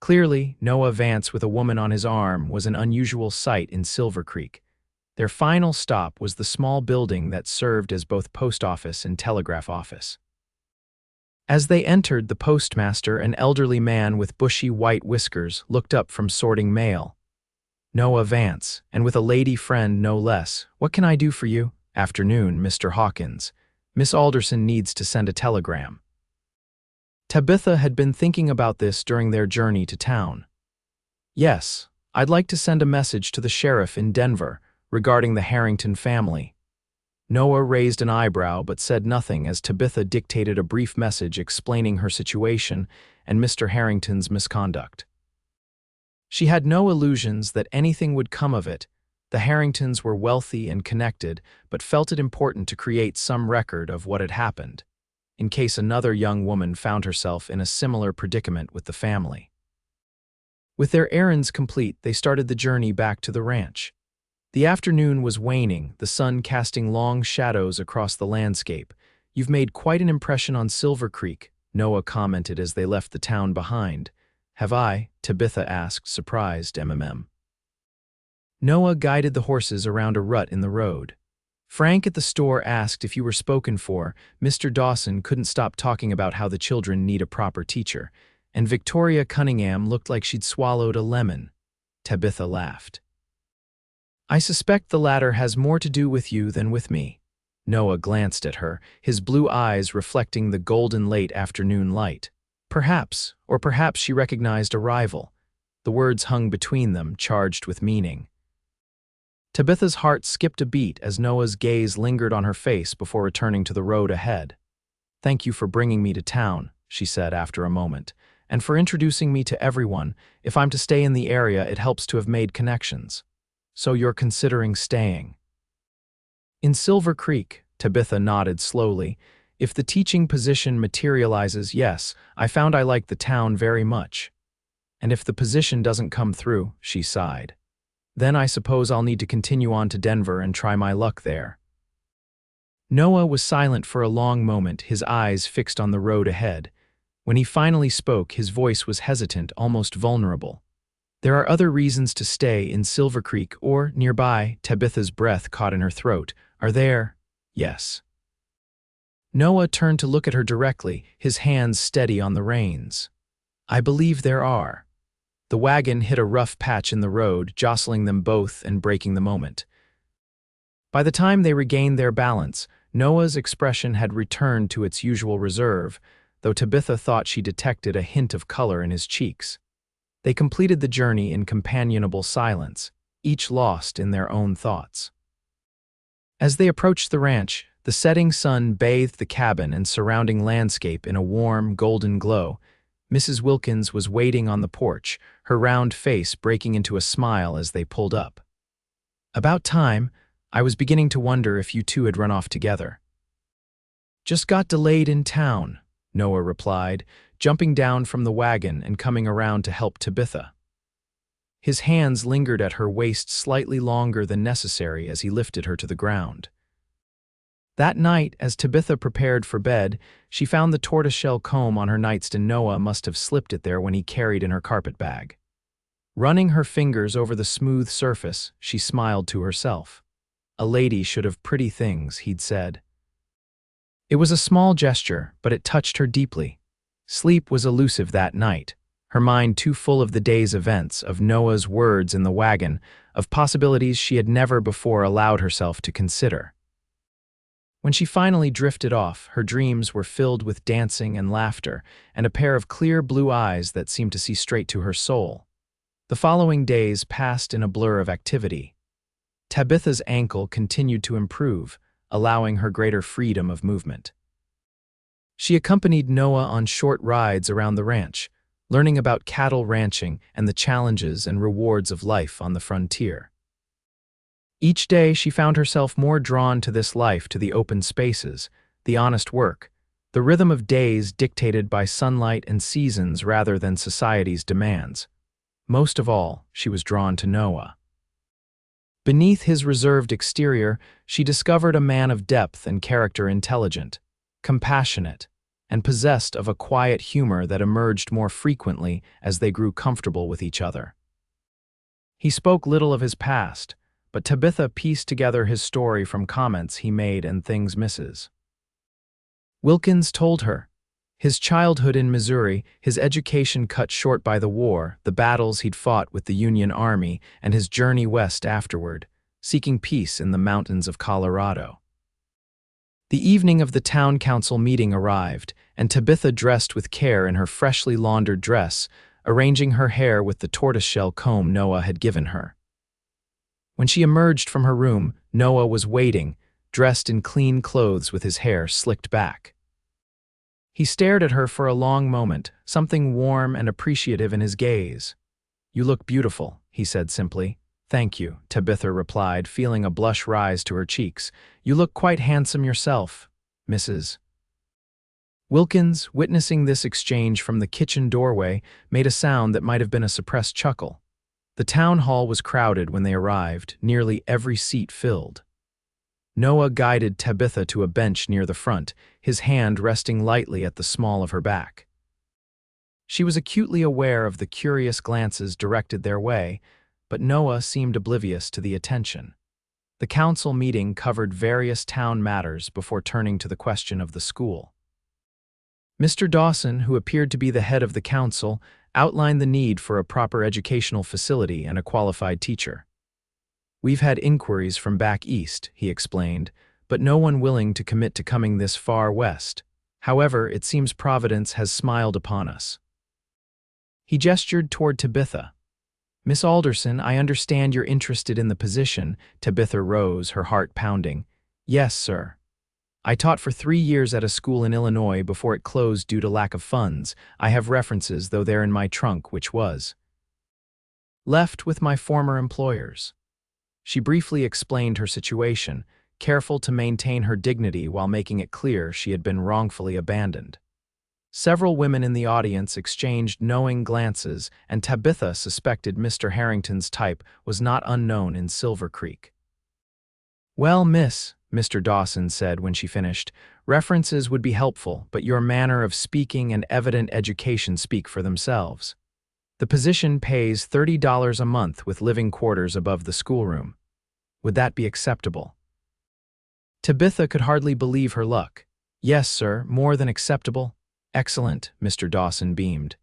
S1: Clearly, Noah Vance with a woman on his arm was an unusual sight in Silver Creek. Their final stop was the small building that served as both post office and telegraph office. As they entered, the postmaster, an elderly man with bushy white whiskers, looked up from sorting mail. "Noah Vance, and with a lady friend no less. What can I do for you?" "Afternoon, Mr. Hawkins. Miss Alderson needs to send a telegram." Tabitha had been thinking about this during their journey to town. "Yes, I'd like to send a message to the sheriff in Denver regarding the Harrington family." Noah raised an eyebrow but said nothing as Tabitha dictated a brief message explaining her situation and Mr. Harrington's misconduct. She had no illusions that anything would come of it. The Harringtons were wealthy and connected, but felt it important to create some record of what had happened, in case another young woman found herself in a similar predicament with the family. With their errands complete, they started the journey back to the ranch. The afternoon was waning, the sun casting long shadows across the landscape. "You've made quite an impression on Silver Creek," Noah commented as they left the town behind. "Have I?" Tabitha asked, surprised. Noah guided the horses around a rut in the road. "Frank at the store asked if you were spoken for. Mr. Dawson couldn't stop talking about how the children need a proper teacher. And Victoria Cunningham looked like she'd swallowed a lemon." Tabitha laughed. "I suspect the latter has more to do with you than with me." Noah glanced at her, his blue eyes reflecting the golden late afternoon light. Perhaps, or perhaps she recognized a rival. The words hung between them, charged with meaning. Tabitha's heart skipped a beat as Noah's gaze lingered on her face before returning to the road ahead. "Thank you for bringing me to town," she said after a moment, "and for introducing me to everyone. If I'm to stay in the area, it helps to have made connections." "So you're considering staying?" "In Silver Creek," Tabitha nodded slowly. "If the teaching position materializes, yes, I found I like the town very much. And if the position doesn't come through," she sighed, "then I suppose I'll need to continue on to Denver and try my luck there." Noah was silent for a long moment, his eyes fixed on the road ahead. When he finally spoke, his voice was hesitant, almost vulnerable. "There are other reasons to stay in Silver Creek or nearby." Tabitha's breath caught in her throat. "Are there?" "Yes." Noah turned to look at her directly, his hands steady on the reins. "I believe there are." The wagon hit a rough patch in the road, jostling them both and breaking the moment. By the time they regained their balance, Noah's expression had returned to its usual reserve, though Tabitha thought she detected a hint of color in his cheeks. They completed the journey in companionable silence, each lost in their own thoughts. As they approached the ranch, the setting sun bathed the cabin and surrounding landscape in a warm, golden glow. Mrs. Wilkins was waiting on the porch, her round face breaking into a smile as they pulled up. "About time. I was beginning to wonder if you two had run off together." "Just got delayed in town," Noah replied, jumping down from the wagon and coming around to help Tabitha. His hands lingered at her waist slightly longer than necessary as he lifted her to the ground. That night, as Tabitha prepared for bed, she found the tortoiseshell comb on her nightstand. Noah must have slipped it there when he carried in her carpet bag. Running her fingers over the smooth surface, she smiled to herself. A lady should have pretty things, he'd said. It was a small gesture, but it touched her deeply. Sleep was elusive that night, her mind too full of the day's events, of Noah's words in the wagon, of possibilities she had never before allowed herself to consider. When she finally drifted off, her dreams were filled with dancing and laughter, and a pair of clear blue eyes that seemed to see straight to her soul. The following days passed in a blur of activity. Tabitha's ankle continued to improve, allowing her greater freedom of movement. She accompanied Noah on short rides around the ranch, learning about cattle ranching and the challenges and rewards of life on the frontier. Each day she found herself more drawn to this life, to the open spaces, the honest work, the rhythm of days dictated by sunlight and seasons rather than society's demands. Most of all, she was drawn to Noah. Beneath his reserved exterior, she discovered a man of depth and character, intelligent, compassionate, and possessed of a quiet humor that emerged more frequently as they grew comfortable with each other. He spoke little of his past, but Tabitha pieced together his story from comments he made and things Mrs. Wilkins told her. His childhood in Missouri, his education cut short by the war, the battles he'd fought with the Union Army, and his journey west afterward, seeking peace in the mountains of Colorado. The evening of the town council meeting arrived, and Tabitha dressed with care in her freshly laundered dress, arranging her hair with the tortoiseshell comb Noah had given her. When she emerged from her room, Noah was waiting, dressed in clean clothes with his hair slicked back. He stared at her for a long moment, something warm and appreciative in his gaze. "You look beautiful," he said simply. "Thank you," Tabitha replied, feeling a blush rise to her cheeks. "You look quite handsome yourself, Mrs. Wilkins, witnessing this exchange from the kitchen doorway, made a sound that might have been a suppressed chuckle. The town hall was crowded when they arrived, nearly every seat filled. Noah guided Tabitha to a bench near the front, his hand resting lightly at the small of her back. She was acutely aware of the curious glances directed their way, but Noah seemed oblivious to the attention. The council meeting covered various town matters before turning to the question of the school. Mr. Dawson, who appeared to be the head of the council, outlined the need for a proper educational facility and a qualified teacher. "We've had inquiries from back east," he explained, "but no one willing to commit to coming this far west. However, it seems Providence has smiled upon us." He gestured toward Tabitha. "Miss Alderson, I understand you're interested in the position." Tabitha rose, her heart pounding. "Yes, sir. I taught for 3 years at a school in Illinois before it closed due to lack of funds. I have references, though they're in my trunk, which was left with my former employers." She briefly explained her situation, careful to maintain her dignity while making it clear she had been wrongfully abandoned. Several women in the audience exchanged knowing glances, and Tabitha suspected Mr. Harrington's type was not unknown in Silver Creek. "Well, miss," Mr. Dawson said when she finished, "references would be helpful, but your manner of speaking and evident education speak for themselves. The position pays $30 a month with living quarters above the schoolroom. Would that be acceptable?" Tabitha could hardly believe her luck. "Yes, sir, more than acceptable." "Excellent," Mr. Dawson beamed.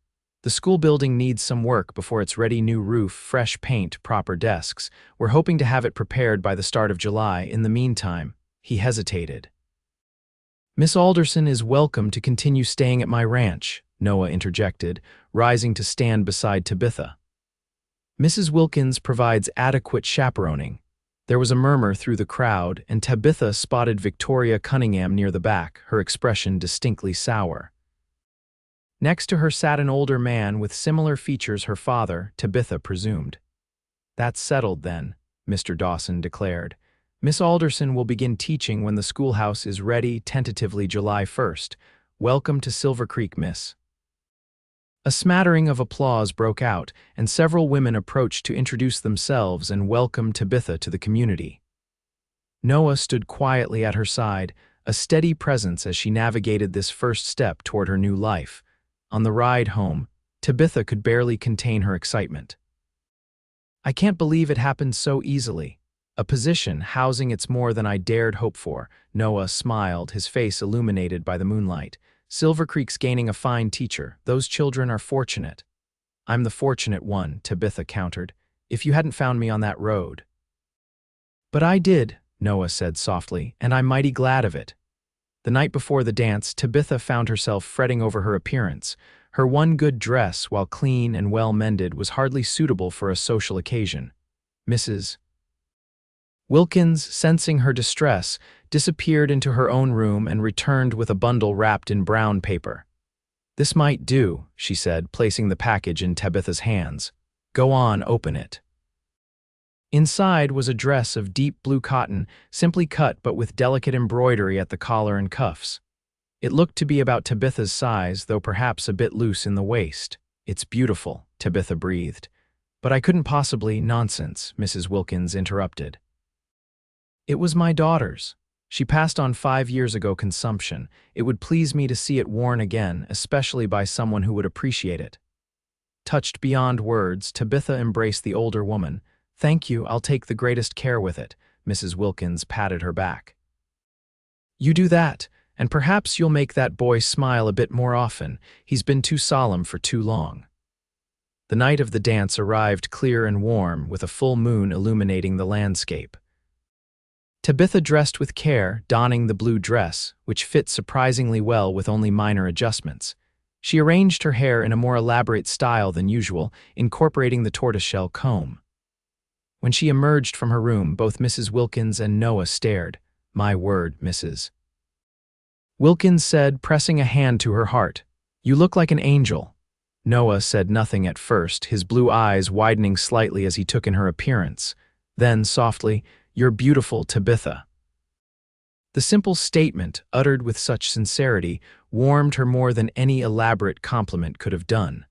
S1: "The school building needs some work before it's ready: new roof, fresh paint, proper desks. We're hoping to have it prepared by the start of July. In the meantime," he hesitated. "Miss Alderson is welcome to continue staying at my ranch," Noah interjected, rising to stand beside Tabitha. "Mrs. Wilkins provides adequate chaperoning." There was a murmur through the crowd, and Tabitha spotted Victoria Cunningham near the back, her expression distinctly sour. Next to her sat an older man with similar features, her father, Tabitha presumed. "That's settled then," Mr. Dawson declared. "Miss Alderson will begin teaching when the schoolhouse is ready, tentatively July 1st. Welcome to Silver Creek, miss." A smattering of applause broke out, and several women approached to introduce themselves and welcome Tabitha to the community. Noah stood quietly at her side, a steady presence as she navigated this first step toward her new life. On the ride home, Tabitha could barely contain her excitement. I can't believe it happened so easily. A position housing it's more than I dared hope for. Noah smiled, his face illuminated by the moonlight. Silver Creek's gaining a fine teacher. Those children are fortunate. I'm the fortunate one, Tabitha countered. If you hadn't found me on that road. But I did, Noah said softly, and I'm mighty glad of it. The night before the dance, Tabitha found herself fretting over her appearance. Her one good dress, while clean and well-mended, was hardly suitable for a social occasion. Mrs. Wilkins, sensing her distress, disappeared into her own room and returned with a bundle wrapped in brown paper. "This might do," she said, placing the package in Tabitha's hands. "Go on, open it." Inside was a dress of deep blue cotton, simply cut but with delicate embroidery at the collar and cuffs. It looked to be about Tabitha's size, though perhaps a bit loose in the waist. "It's beautiful," Tabitha breathed. "But I couldn't possibly—" "Nonsense," Mrs. Wilkins interrupted. "It was my daughter's. She passed on 5 years ago consumption. It would please me to see it worn again, especially by someone who would appreciate it." Touched beyond words, Tabitha embraced the older woman. "Thank you, I'll take the greatest care with it." Mrs. Wilkins patted her back. "You do that, and perhaps you'll make that boy smile a bit more often. He's been too solemn for too long." The night of the dance arrived clear and warm, with a full moon illuminating the landscape. Tabitha dressed with care, donning the blue dress, which fit surprisingly well with only minor adjustments. She arranged her hair in a more elaborate style than usual, incorporating the tortoiseshell comb. When she emerged from her room, both Mrs. Wilkins and Noah stared. "My word, Mrs. Wilkins said, pressing a hand to her heart. "You look like an angel." Noah said nothing at first, his blue eyes widening slightly as he took in her appearance. Then, softly, "You're beautiful, Tabitha." The simple statement, uttered with such sincerity, warmed her more than any elaborate compliment could have done.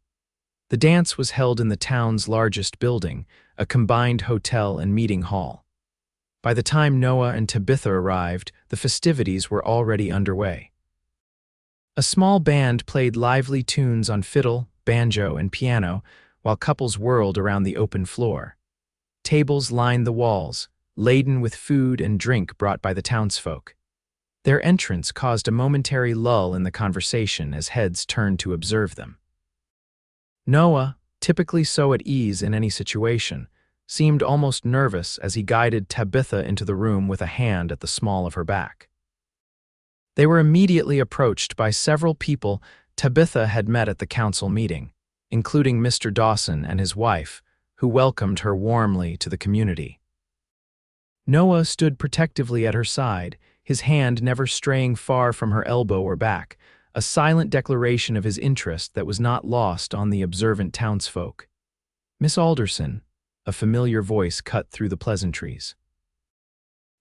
S1: The dance was held in the town's largest building, a combined hotel and meeting hall. By the time Noah and Tabitha arrived, the festivities were already underway. A small band played lively tunes on fiddle, banjo, and piano, while couples whirled around the open floor. Tables lined the walls, laden with food and drink brought by the townsfolk. Their entrance caused a momentary lull in the conversation as heads turned to observe them. Noah, typically so at ease in any situation, seemed almost nervous as he guided Tabitha into the room with a hand at the small of her back. They were immediately approached by several people Tabitha had met at the council meeting, including Mr. Dawson and his wife, who welcomed her warmly to the community. Noah stood protectively at her side, his hand never straying far from her elbow or back, a silent declaration of his interest that was not lost on the observant townsfolk. "Miss Alderson," a familiar voice cut through the pleasantries.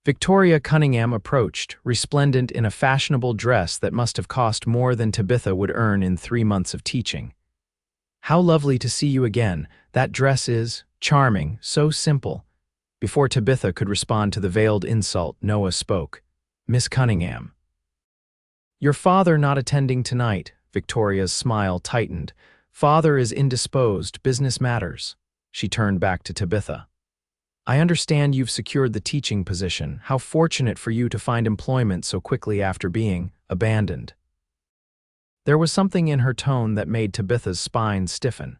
S1: Victoria Cunningham approached, resplendent in a fashionable dress that must have cost more than Tabitha would earn in 3 months of teaching. "How lovely to see you again. That dress is charming, so simple." Before Tabitha could respond to the veiled insult, Noah spoke. "Miss Cunningham." "Your father not attending tonight." Victoria's smile tightened. "Father is indisposed, business matters." She turned back to Tabitha. "I understand you've secured the teaching position. How fortunate for you to find employment so quickly after being abandoned." There was something in her tone that made Tabitha's spine stiffen.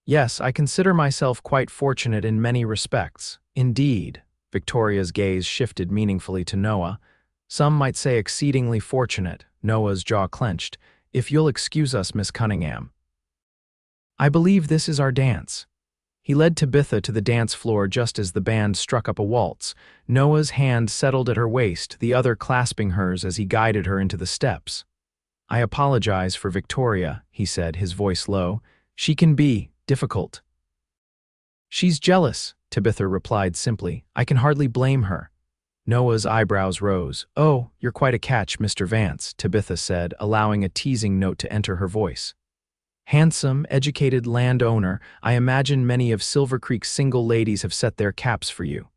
S1: "Yes, I consider myself quite fortunate in many respects. Indeed." Victoria's gaze shifted meaningfully to Noah. "Some might say exceedingly fortunate." Noah's jaw clenched. "If you'll excuse us, Miss Cunningham. I believe this is our dance." He led Tabitha to the dance floor just as the band struck up a waltz. Noah's hand settled at her waist, the other clasping hers as he guided her into the steps. "I apologize for Victoria," he said, his voice low. "She can be difficult." "She's jealous," Tabitha replied simply. "I can hardly blame her." Noah's eyebrows rose. "Oh, you're quite a catch, Mr. Vance," Tabitha said, allowing a teasing note to enter her voice. "Handsome, educated landowner, I imagine many of Silver Creek's single ladies have set their caps for you."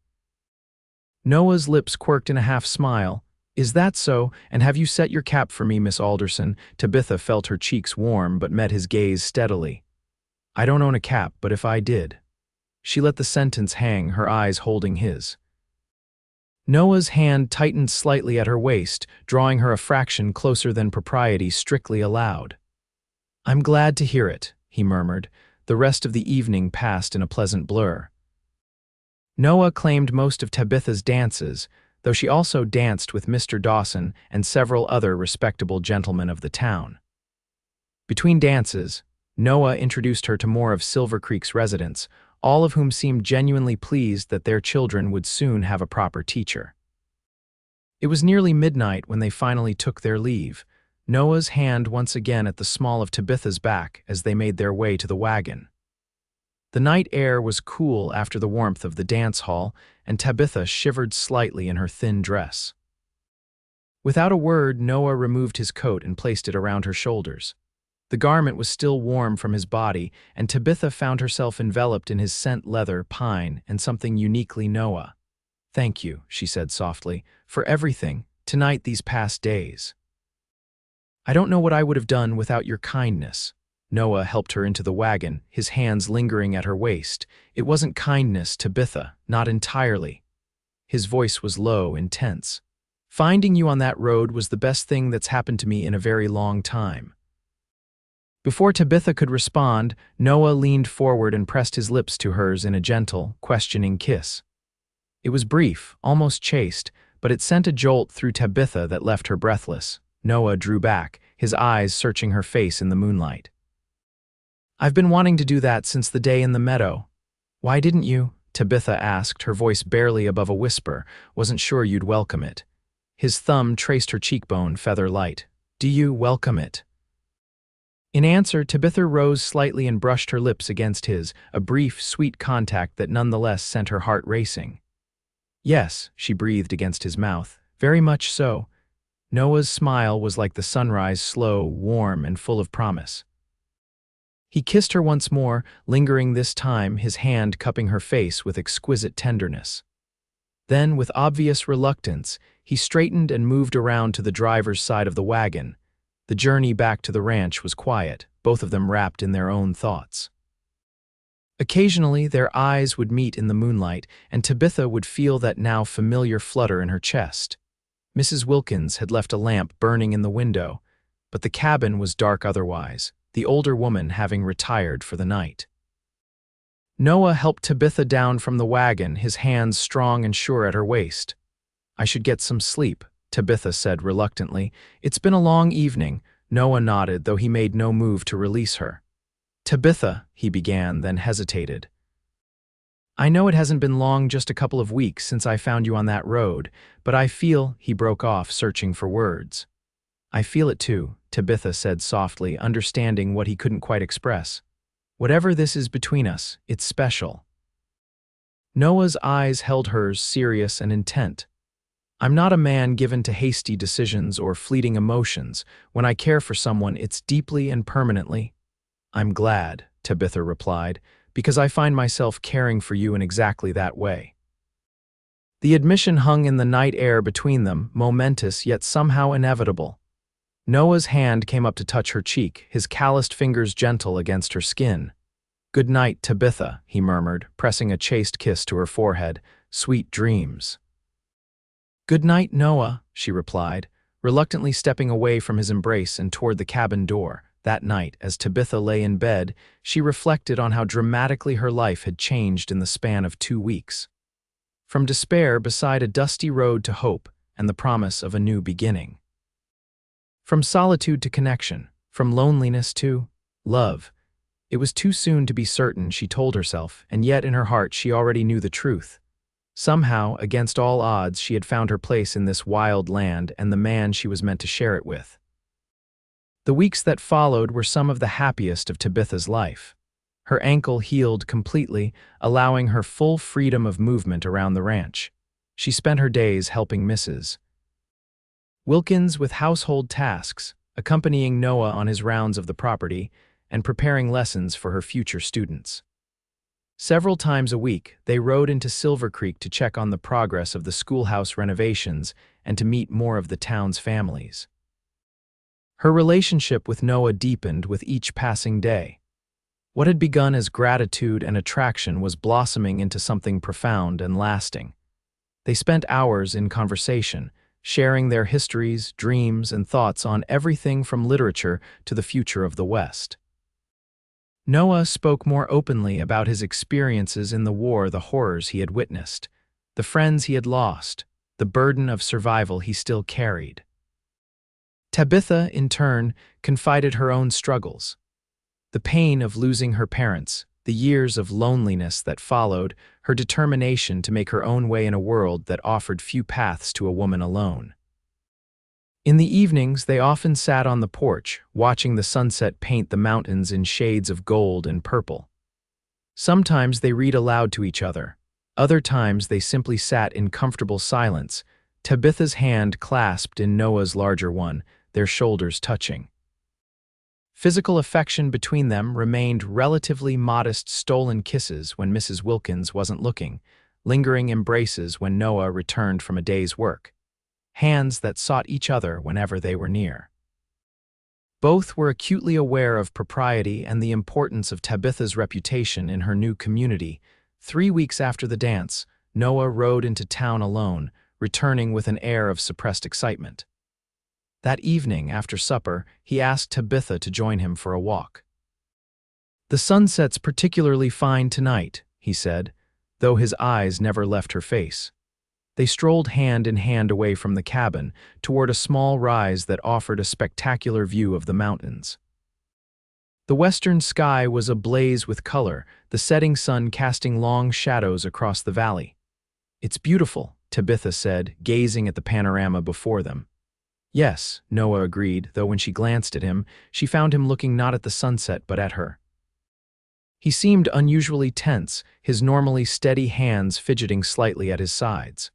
S1: Noah's lips quirked in a half-smile. "Is that so? And have you set your cap for me, Miss Alderson?" Tabitha felt her cheeks warm but met his gaze steadily. "I don't own a cap, but if I did." She let the sentence hang, her eyes holding his. Noah's hand tightened slightly at her waist, drawing her a fraction closer than propriety strictly allowed. "I'm glad to hear it," he murmured. The rest of the evening passed in a pleasant blur. Noah claimed most of Tabitha's dances, though she also danced with Mr. Dawson and several other respectable gentlemen of the town. Between dances, Noah introduced her to more of Silver Creek's residents, all of whom seemed genuinely pleased that their children would soon have a proper teacher. It was nearly midnight when they finally took their leave, Noah's hand once again at the small of Tabitha's back as they made their way to the wagon. The night air was cool after the warmth of the dance hall, and Tabitha shivered slightly in her thin dress. Without a word, Noah removed his coat and placed it around her shoulders. The garment was still warm from his body, and Tabitha found herself enveloped in his scent leather, pine, and something uniquely Noah. "Thank you," she said softly, "for everything, tonight these past days. I don't know what I would have done without your kindness." Noah helped her into the wagon, his hands lingering at her waist. "It wasn't kindness, Tabitha, not entirely." His voice was low, intense. "Finding you on that road was the best thing that's happened to me in a very long time." Before Tabitha could respond, Noah leaned forward and pressed his lips to hers in a gentle, questioning kiss. It was brief, almost chaste, but it sent a jolt through Tabitha that left her breathless. Noah drew back, his eyes searching her face in the moonlight. "I've been wanting to do that since the day in the meadow." "Why didn't you?" Tabitha asked, her voice barely above a whisper. "Wasn't sure you'd welcome it." His thumb traced her cheekbone, feather light. "Do you welcome it?" In answer, Tabitha rose slightly and brushed her lips against his, a brief, sweet contact that nonetheless sent her heart racing. "Yes," she breathed against his mouth, "very much so." Noah's smile was like the sunrise, slow, warm, and full of promise. He kissed her once more, lingering this time, his hand cupping her face with exquisite tenderness. Then, with obvious reluctance, he straightened and moved around to the driver's side of the wagon. The journey back to the ranch was quiet, both of them wrapped in their own thoughts. Occasionally, their eyes would meet in the moonlight, and Tabitha would feel that now familiar flutter in her chest. Mrs. Wilkins had left a lamp burning in the window, but the cabin was dark otherwise, the older woman having retired for the night. Noah helped Tabitha down from the wagon, his hands strong and sure at her waist. "I should get some sleep," Tabitha said reluctantly. "It's been a long evening." Noah nodded, though he made no move to release her. "Tabitha," he began, then hesitated. "I know it hasn't been long, just a couple of weeks since I found you on that road, but I feel," he broke off, searching for words. "I feel it too," Tabitha said softly, understanding what he couldn't quite express. "Whatever this is between us, it's special." Noah's eyes held hers, serious and intent. "I'm not a man given to hasty decisions or fleeting emotions. When I care for someone, it's deeply and permanently." "I'm glad," Tabitha replied, "because I find myself caring for you in exactly that way." The admission hung in the night air between them, momentous yet somehow inevitable. Noah's hand came up to touch her cheek, his calloused fingers gentle against her skin. "Good night, Tabitha," he murmured, pressing a chaste kiss to her forehead. "Sweet dreams." "Good night, Noah," she replied, reluctantly stepping away from his embrace and toward the cabin door. That night, as Tabitha lay in bed, she reflected on how dramatically her life had changed in the span of 2 weeks. From despair beside a dusty road to hope and the promise of a new beginning. From solitude to connection, from loneliness to love. It was too soon to be certain, she told herself, and yet in her heart she already knew the truth. Somehow, against all odds, she had found her place in this wild land and the man she was meant to share it with. The weeks that followed were some of the happiest of Tabitha's life. Her ankle healed completely, allowing her full freedom of movement around the ranch. She spent her days helping Mrs. Wilkins with household tasks, accompanying Noah on his rounds of the property, and preparing lessons for her future students. Several times a week, they rode into Silver Creek to check on the progress of the schoolhouse renovations and to meet more of the town's families. Her relationship with Noah deepened with each passing day. What had begun as gratitude and attraction was blossoming into something profound and lasting. They spent hours in conversation, sharing their histories, dreams, and thoughts on everything from literature to the future of the West. Noah spoke more openly about his experiences in the war, the horrors he had witnessed, the friends he had lost, the burden of survival he still carried. Tabitha, in turn, confided her own struggles. The pain of losing her parents, the years of loneliness that followed, her determination to make her own way in a world that offered few paths to a woman alone. In the evenings, they often sat on the porch, watching the sunset paint the mountains in shades of gold and purple. Sometimes they read aloud to each other. Other times they simply sat in comfortable silence, Tabitha's hand clasped in Noah's larger one, their shoulders touching. Physical affection between them remained relatively modest stolen kisses when Mrs. Wilkins wasn't looking, lingering embraces when Noah returned from a day's work. Hands that sought each other whenever they were near. Both were acutely aware of propriety and the importance of Tabitha's reputation in her new community. 3 weeks after the dance, Noah rode into town alone, returning with an air of suppressed excitement. That evening, after supper, he asked Tabitha to join him for a walk. "The sunset's particularly fine tonight," he said, though his eyes never left her face. They strolled hand in hand away from the cabin, toward a small rise that offered a spectacular view of the mountains. The western sky was ablaze with color, the setting sun casting long shadows across the valley. "It's beautiful," Tabitha said, gazing at the panorama before them. "Yes," Noah agreed, though when she glanced at him, she found him looking not at the sunset but at her. He seemed unusually tense, his normally steady hands fidgeting slightly at his sides.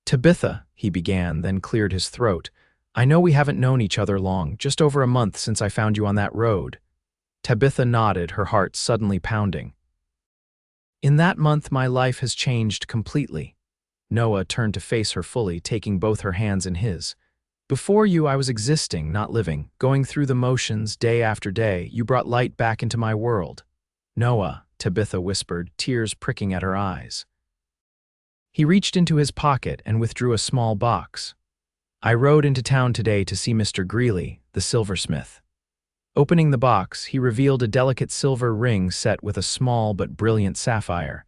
S1: "Tabitha," he began, then cleared his throat. "I know we haven't known each other long, just over a month since I found you on that road." Tabitha nodded, her heart suddenly pounding. "In that month my life has changed completely." Noah turned to face her fully, taking both her hands in his. "Before you, I was existing, not living, going through the motions day after day. You brought light back into my world." "Noah," Tabitha whispered, tears pricking at her eyes. He reached into his pocket and withdrew a small box. "I rode into town today to see Mr. Greeley, the silversmith." Opening the box, he revealed a delicate silver ring set with a small but brilliant sapphire.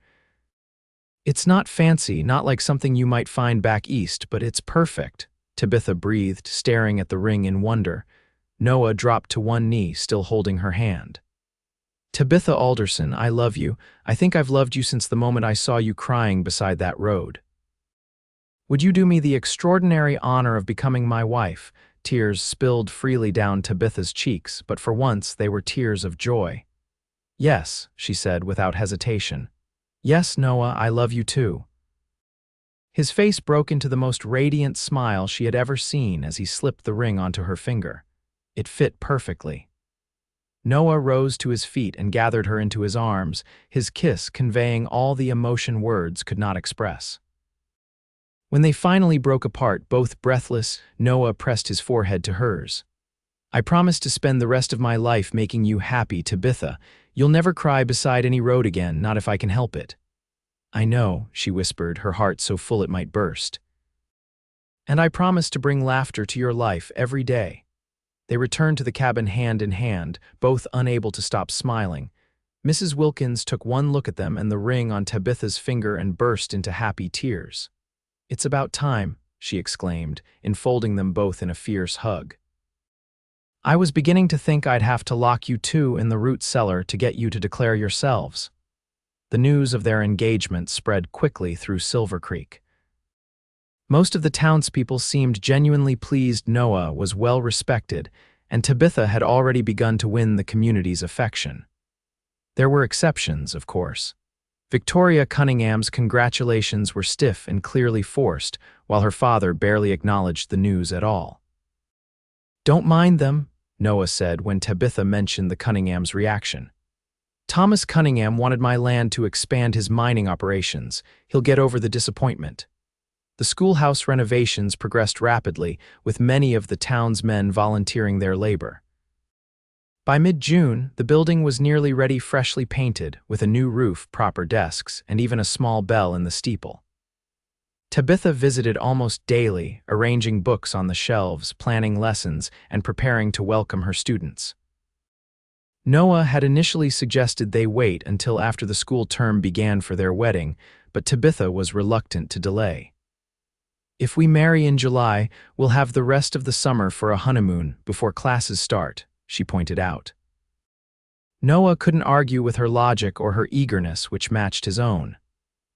S1: "It's not fancy, not like something you might find back east, but it's perfect," Tabitha breathed, staring at the ring in wonder. Noah dropped to one knee, still holding her hand. "Tabitha Alderson, I love you. I think I've loved you since the moment I saw you crying beside that road. Would you do me the extraordinary honor of becoming my wife?" Tears spilled freely down Tabitha's cheeks, but for once they were tears of joy. "Yes," she said without hesitation. "Yes, Noah, I love you too." His face broke into the most radiant smile she had ever seen as he slipped the ring onto her finger. It fit perfectly. Noah rose to his feet and gathered her into his arms, his kiss conveying all the emotion words could not express. When they finally broke apart, both breathless, Noah pressed his forehead to hers. "I promise to spend the rest of my life making you happy, Tabitha. You'll never cry beside any road again, not if I can help it." "I know," she whispered, her heart so full it might burst. "And I promise to bring laughter to your life every day." They returned to the cabin hand in hand, both unable to stop smiling. Mrs. Wilkins took one look at them and the ring on Tabitha's finger and burst into happy tears. "It's about time," she exclaimed, enfolding them both in a fierce hug. "I was beginning to think I'd have to lock you two in the root cellar to get you to declare yourselves." The news of their engagement spread quickly through Silver Creek. Most of the townspeople seemed genuinely pleased Noah was well respected, and Tabitha had already begun to win the community's affection. There were exceptions, of course. Victoria Cunningham's congratulations were stiff and clearly forced, while her father barely acknowledged the news at all. "Don't mind them," Noah said when Tabitha mentioned the Cunninghams' reaction. "Thomas Cunningham wanted my land to expand his mining operations. He'll get over the disappointment." The schoolhouse renovations progressed rapidly, with many of the town's men volunteering their labor. By mid-June, the building was nearly ready, freshly painted, with a new roof, proper desks, and even a small bell in the steeple. Tabitha visited almost daily, arranging books on the shelves, planning lessons, and preparing to welcome her students. Noah had initially suggested they wait until after the school term began for their wedding, but Tabitha was reluctant to delay. "If we marry in July, we'll have the rest of the summer for a honeymoon before classes start," she pointed out. Noah couldn't argue with her logic or her eagerness, which matched his own.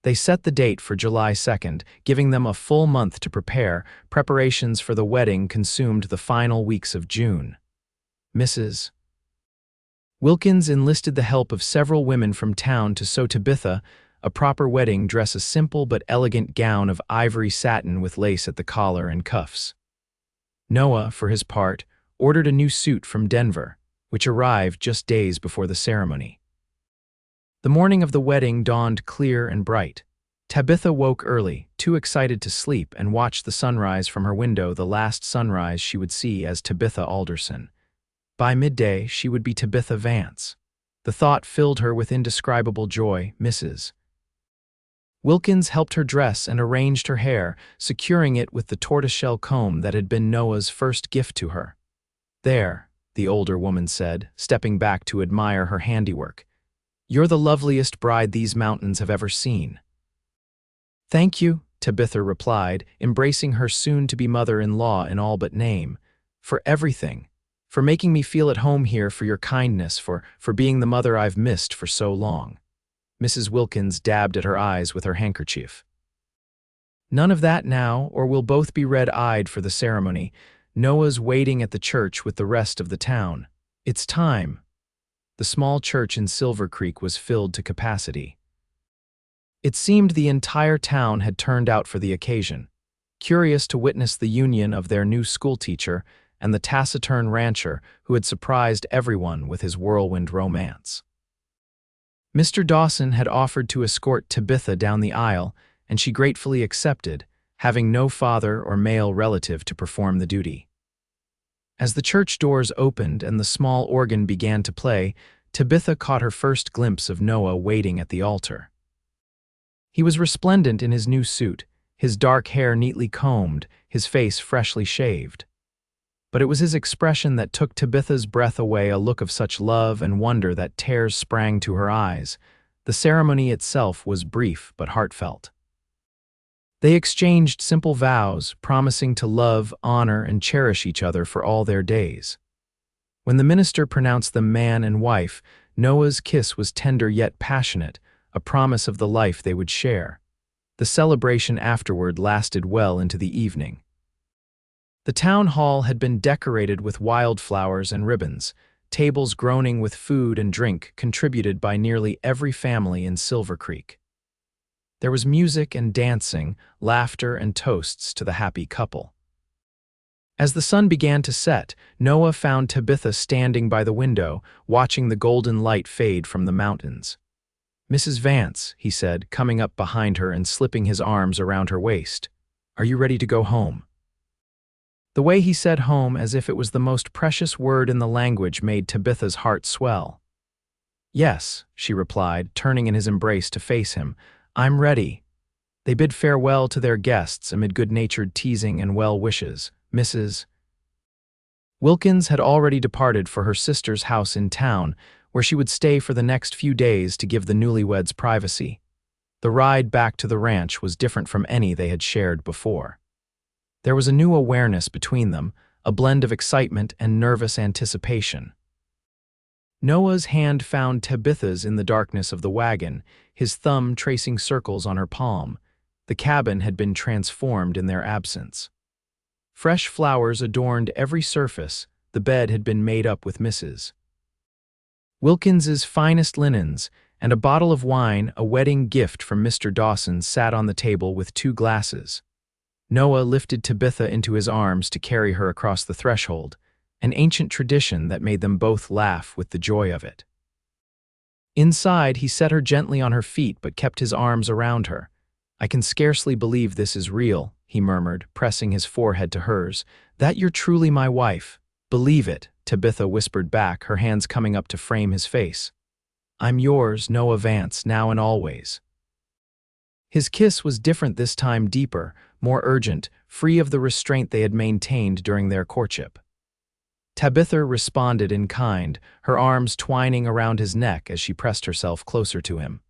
S1: They set the date for July 2nd, giving them a full month to prepare. Preparations for the wedding consumed the final weeks of June. Mrs. Wilkins enlisted the help of several women from town to sew Tabitha a proper wedding dress, a simple but elegant gown of ivory satin with lace at the collar and cuffs. Noah, for his part, ordered a new suit from Denver, which arrived just days before the ceremony. The morning of the wedding dawned clear and bright. Tabitha woke early, too excited to sleep, and watched the sunrise from her window, the last sunrise she would see as Tabitha Alderson. By midday, she would be Tabitha Vance. The thought filled her with indescribable joy. Mrs. Wilkins helped her dress and arranged her hair, securing it with the tortoiseshell comb that had been Noah's first gift to her. "There," the older woman said, stepping back to admire her handiwork. "You're the loveliest bride these mountains have ever seen." "Thank you," Tabitha replied, embracing her soon-to-be mother-in-law in all but name. "For everything. For making me feel at home here, for your kindness, for being the mother I've missed for so long." Mrs. Wilkins dabbed at her eyes with her handkerchief. "None of that now, or we'll both be red-eyed for the ceremony. Noah's waiting at the church with the rest of the town. It's time." The small church in Silver Creek was filled to capacity. It seemed the entire town had turned out for the occasion, curious to witness the union of their new schoolteacher and the taciturn rancher who had surprised everyone with his whirlwind romance. Mr. Dawson had offered to escort Tabitha down the aisle, and she gratefully accepted, having no father or male relative to perform the duty. As the church doors opened and the small organ began to play, Tabitha caught her first glimpse of Noah waiting at the altar. He was resplendent in his new suit, his dark hair neatly combed, his face freshly shaved. But it was his expression that took Tabitha's breath away, a look of such love and wonder that tears sprang to her eyes. The ceremony itself was brief but heartfelt. They exchanged simple vows, promising to love, honor, and cherish each other for all their days. When the minister pronounced them man and wife, Noah's kiss was tender yet passionate, a promise of the life they would share. The celebration afterward lasted well into the evening. The town hall had been decorated with wildflowers and ribbons, tables groaning with food and drink contributed by nearly every family in Silver Creek. There was music and dancing, laughter and toasts to the happy couple. As the sun began to set, Noah found Tabitha standing by the window, watching the golden light fade from the mountains. "Mrs. Vance," he said, coming up behind her and slipping his arms around her waist, "are you ready to go home?" The way he said home, as if it was the most precious word in the language, made Tabitha's heart swell. "Yes," she replied, turning in his embrace to face him. "I'm ready." They bid farewell to their guests amid good-natured teasing and well wishes. Mrs. Wilkins had already departed for her sister's house in town, where she would stay for the next few days to give the newlyweds privacy. The ride back to the ranch was different from any they had shared before. There was a new awareness between them, a blend of excitement and nervous anticipation. Noah's hand found Tabitha's in the darkness of the wagon, his thumb tracing circles on her palm. The cabin had been transformed in their absence. Fresh flowers adorned every surface. The bed had been made up with Mrs. Wilkins's finest linens, and a bottle of wine, a wedding gift from Mr. Dawson, sat on the table with 2 glasses. Noah lifted Tabitha into his arms to carry her across the threshold, an ancient tradition that made them both laugh with the joy of it. Inside, he set her gently on her feet but kept his arms around her. "I can scarcely believe this is real," he murmured, pressing his forehead to hers. "That you're truly my wife. Believe it, Tabitha whispered back, her hands coming up to frame his face. I'm yours, Noah Vance, now and always. His kiss was different this time, deeper, more urgent, free of the restraint they had maintained during their courtship. Tabitha responded in kind, her arms twining around his neck as she pressed herself closer to him.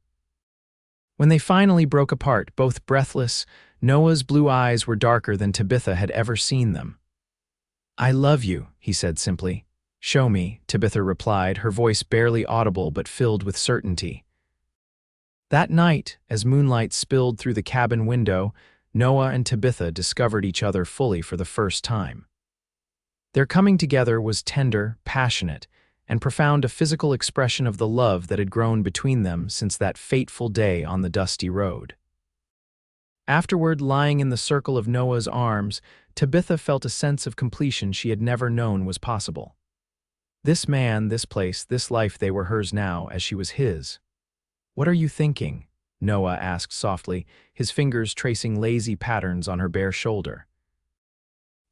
S1: When they finally broke apart, both breathless, Noah's blue eyes were darker than Tabitha had ever seen them. I love you, he said simply. Show me, Tabitha replied, her voice barely audible but filled with certainty. That night, as moonlight spilled through the cabin window, Noah and Tabitha discovered each other fully for the first time. Their coming together was tender, passionate, and profound, a physical expression of the love that had grown between them since that fateful day on the dusty road. Afterward, lying in the circle of Noah's arms, Tabitha felt a sense of completion she had never known was possible. This man, this place, this life, they were hers now, as she was his. What are you thinking? Noah asked softly, his fingers tracing lazy patterns on her bare shoulder.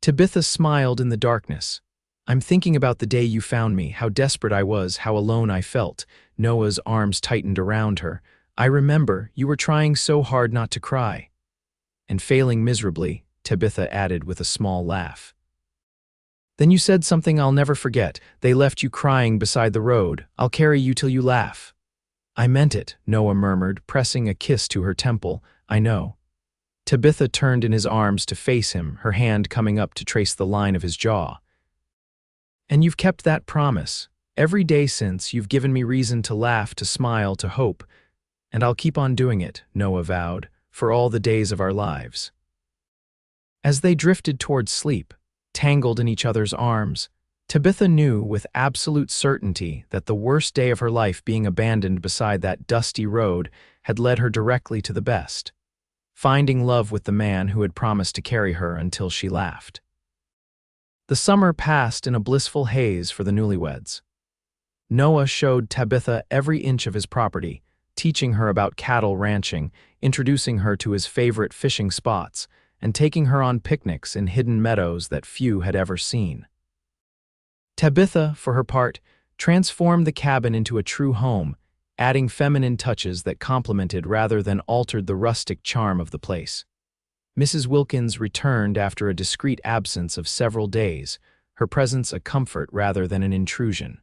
S1: Tabitha smiled in the darkness. I'm thinking about the day you found me, how desperate I was, how alone I felt. Noah's arms tightened around her. I remember, you were trying so hard not to cry. And failing miserably, Tabitha added with a small laugh. Then you said something I'll never forget. They left you crying beside the road. I'll carry you till you laugh. I meant it, Noah murmured, pressing a kiss to her temple. I know. Tabitha turned in his arms to face him, her hand coming up to trace the line of his jaw. And you've kept that promise. Every day since, you've given me reason to laugh, to smile, to hope. And I'll keep on doing it, Noah vowed, for all the days of our lives. As they drifted towards sleep, tangled in each other's arms, Tabitha knew with absolute certainty that the worst day of her life, being abandoned beside that dusty road, had led her directly to the best. Finding love with the man who had promised to carry her until she laughed. The summer passed in a blissful haze for the newlyweds. Noah showed Tabitha every inch of his property, teaching her about cattle ranching, introducing her to his favorite fishing spots, and taking her on picnics in hidden meadows that few had ever seen. Tabitha, for her part, transformed the cabin into a true home, adding feminine touches that complemented rather than altered the rustic charm of the place. Mrs. Wilkins returned after a discreet absence of several days, her presence a comfort rather than an intrusion.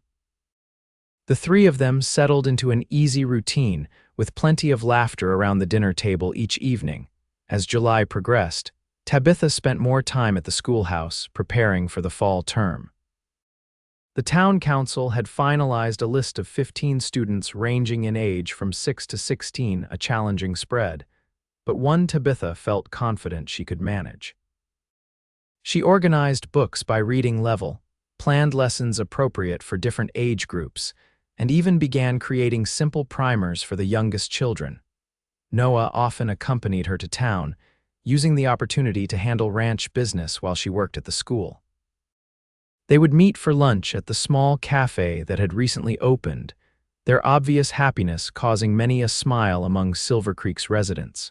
S1: The three of them settled into an easy routine, with plenty of laughter around the dinner table each evening. As July progressed, Tabitha spent more time at the schoolhouse, preparing for the fall term. The town council had finalized a list of 15 students ranging in age from 6 to 16, a challenging spread, but one Tabitha felt confident she could manage. She organized books by reading level, planned lessons appropriate for different age groups, and even began creating simple primers for the youngest children. Noah often accompanied her to town, using the opportunity to handle ranch business while she worked at the school. They would meet for lunch at the small cafe that had recently opened, their obvious happiness causing many a smile among Silver Creek's residents.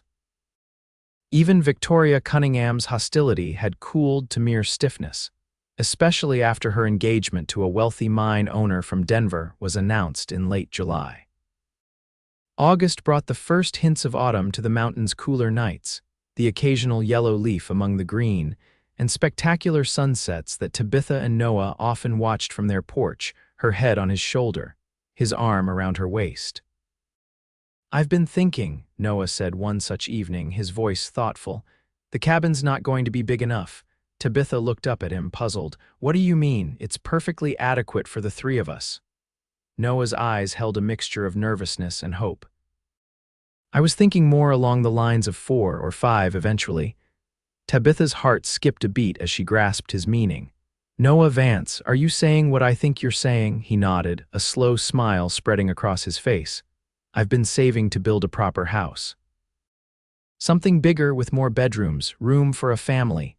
S1: Even Victoria Cunningham's hostility had cooled to mere stiffness, especially after her engagement to a wealthy mine owner from Denver was announced in late July. August brought the first hints of autumn to the mountain's cooler nights, the occasional yellow leaf among the green, and spectacular sunsets that Tabitha and Noah often watched from their porch, her head on his shoulder, his arm around her waist. I've been thinking, Noah said one such evening, his voice thoughtful. The cabin's not going to be big enough. Tabitha looked up at him, puzzled. What do you mean? It's perfectly adequate for the three of us. Noah's eyes held a mixture of nervousness and hope. I was thinking more along the lines of 4 or 5 eventually. Tabitha's heart skipped a beat as she grasped his meaning. Noah Vance, are you saying what I think you're saying? He nodded, a slow smile spreading across his face. I've been saving to build a proper house. Something bigger with more bedrooms, room for a family.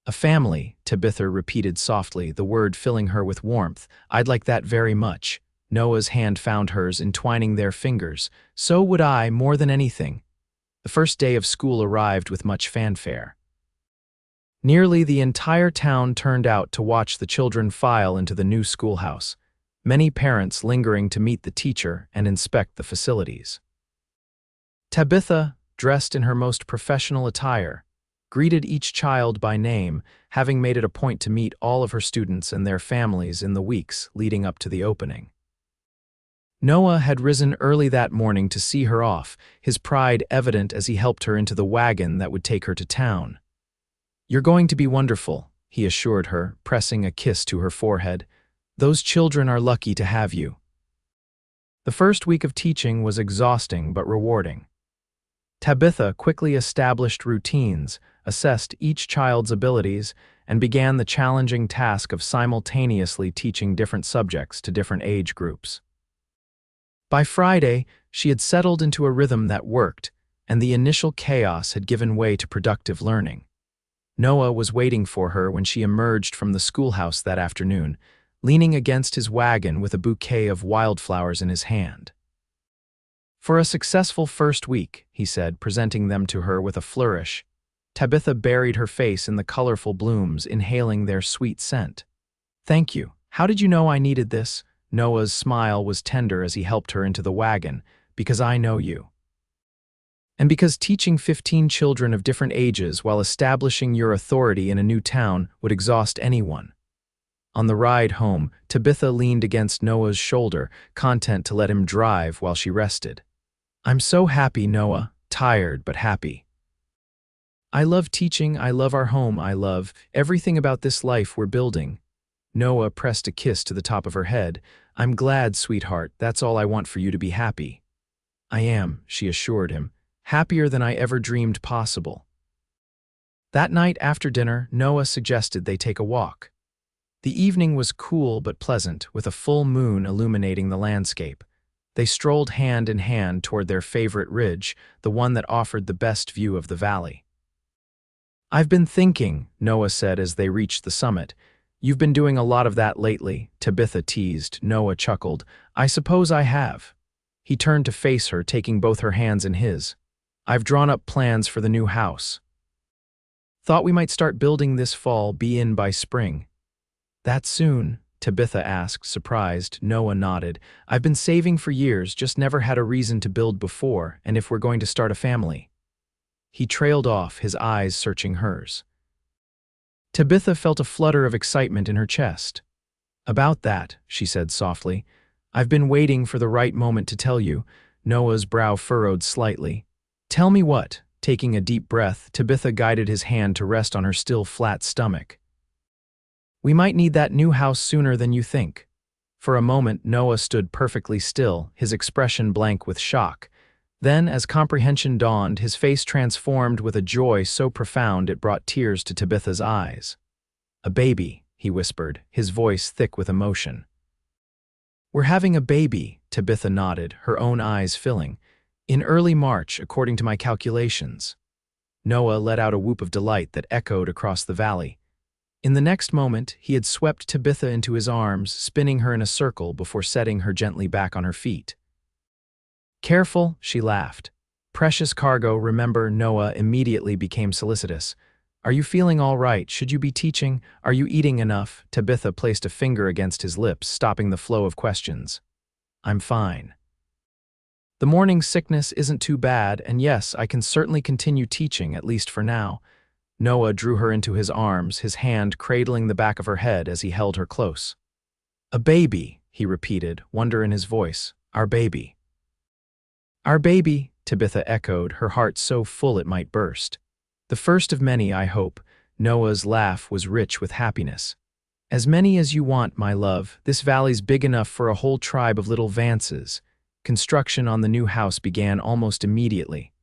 S1: A family, Tabitha repeated softly, the word filling her with warmth. I'd like that very much. Noah's hand found hers, entwining their fingers. So would I, more than anything. The first day of school arrived with much fanfare. Nearly the entire town turned out to watch the children file into the new schoolhouse, many parents lingering to meet the teacher and inspect the facilities. Tabitha, dressed in her most professional attire, greeted each child by name, having made it a point to meet all of her students and their families in the weeks leading up to the opening. Noah had risen early that morning to see her off, his pride evident as he helped her into the wagon that would take her to town. "You're going to be wonderful," he assured her, pressing a kiss to her forehead. "Those children are lucky to have you." The first week of teaching was exhausting but rewarding. Tabitha quickly established routines, assessed each child's abilities, and began the challenging task of simultaneously teaching different subjects to different age groups. By Friday, she had settled into a rhythm that worked, and the initial chaos had given way to productive learning. Noah was waiting for her when she emerged from the schoolhouse that afternoon, leaning against his wagon with a bouquet of wildflowers in his hand. "For a successful first week," he said, presenting them to her with a flourish. Tabitha buried her face in the colorful blooms, inhaling their sweet scent. "Thank you. How did you know I needed this?" Noah's smile was tender as he helped her into the wagon. "Because I know you. And because teaching 15 children of different ages while establishing your authority in a new town would exhaust anyone." On the ride home, Tabitha leaned against Noah's shoulder, content to let him drive while she rested. "I'm so happy, Noah. Tired, but happy. I love teaching, I love our home, I love everything about this life we're building." Noah pressed a kiss to the top of her head. "I'm glad, sweetheart. That's all I want, for you to be happy." "I am," she assured him, "happier than I ever dreamed possible." That night after dinner, Noah suggested they take a walk. The evening was cool but pleasant, with a full moon illuminating the landscape. They strolled hand in hand toward their favorite ridge, the one that offered the best view of the valley. "I've been thinking," Noah said as they reached the summit. "You've been doing a lot of that lately," Tabitha teased. Noah chuckled. "I suppose I have." He turned to face her, taking both her hands in his. "I've drawn up plans for the new house. Thought we might start building this fall, be in by spring." "That soon?" Tabitha asked, surprised. Noah nodded. "I've been saving for years, just never had a reason to build before, and if we're going to start a family." He trailed off, his eyes searching hers. Tabitha felt a flutter of excitement in her chest. "About that," she said softly. "I've been waiting for the right moment to tell you." Noah's brow furrowed slightly. "Tell me what?" Taking a deep breath, Tabitha guided his hand to rest on her still flat stomach. "We might need that new house sooner than you think." For a moment, Noah stood perfectly still, his expression blank with shock. Then, as comprehension dawned, his face transformed with a joy so profound it brought tears to Tabitha's eyes. "A baby," he whispered, his voice thick with emotion. "We're having a baby," Tabitha nodded, her own eyes filling. "In early March, according to my calculations." Noah let out a whoop of delight that echoed across the valley. In the next moment, he had swept Tabitha into his arms, spinning her in a circle before setting her gently back on her feet. "Careful," she laughed. "Precious cargo, remember." Noah immediately became solicitous. "Are you feeling all right? Should you be teaching? Are you eating enough?" Tabitha placed a finger against his lips, stopping the flow of questions. "I'm fine. The morning sickness isn't too bad, and yes, I can certainly continue teaching, at least for now." Noah drew her into his arms, his hand cradling the back of her head as he held her close. "A baby," he repeated, wonder in his voice. "Our baby." "Our baby," Tabitha echoed, her heart so full it might burst. "The first of many, I hope." Noah's laugh was rich with happiness. "As many as you want, my love. This valley's big enough for a whole tribe of little Vances." Construction on the new house began almost immediately.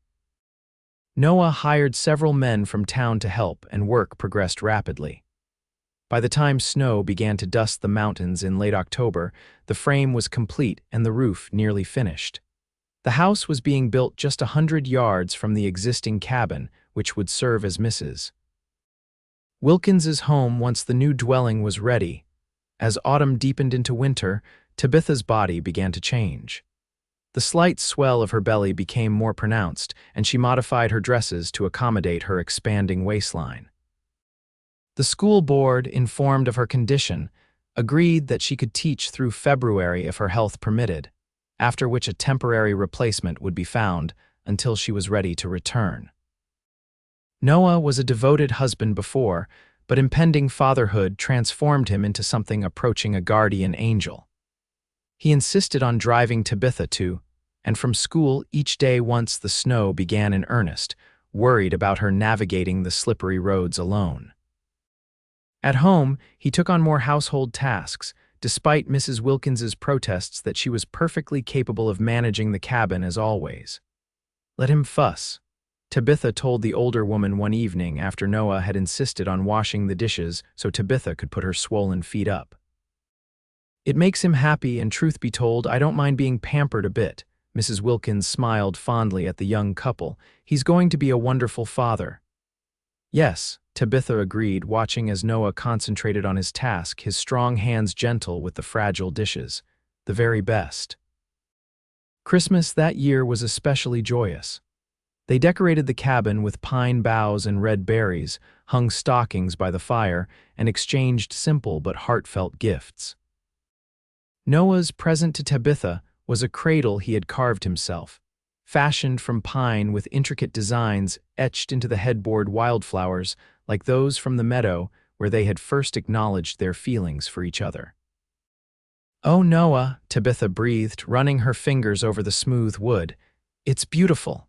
S1: Noah hired several men from town to help, and work progressed rapidly. By the time snow began to dust the mountains in late October, the frame was complete and the roof nearly finished. The house was being built just 100 yards from the existing cabin, which would serve as Mrs. Wilkins's home once the new dwelling was ready. As autumn deepened into winter, Tabitha's body began to change. The slight swell of her belly became more pronounced, and she modified her dresses to accommodate her expanding waistline. The school board, informed of her condition, agreed that she could teach through February if her health permitted, after which a temporary replacement would be found until she was ready to return. Noah was a devoted husband before, but impending fatherhood transformed him into something approaching a guardian angel. He insisted on driving Tabitha to and from school each day once the snow began in earnest, worried about her navigating the slippery roads alone. At home, he took on more household tasks, despite Mrs. Wilkins's protests that she was perfectly capable of managing the cabin as always. "Let him fuss," Tabitha told the older woman one evening after Noah had insisted on washing the dishes so Tabitha could put her swollen feet up. "It makes him happy, and truth be told, I don't mind being pampered a bit." Mrs. Wilkins smiled fondly at the young couple. "He's going to be a wonderful father." "Yes," Tabitha agreed, watching as Noah concentrated on his task, his strong hands gentle with the fragile dishes. "The very best." Christmas that year was especially joyous. They decorated the cabin with pine boughs and red berries, hung stockings by the fire, and exchanged simple but heartfelt gifts. Noah's present to Tabitha was a cradle he had carved himself, fashioned from pine with intricate designs etched into the headboard wildflowers like those from the meadow where they had first acknowledged their feelings for each other. "Oh, Noah," Tabitha breathed, running her fingers over the smooth wood. "It's beautiful."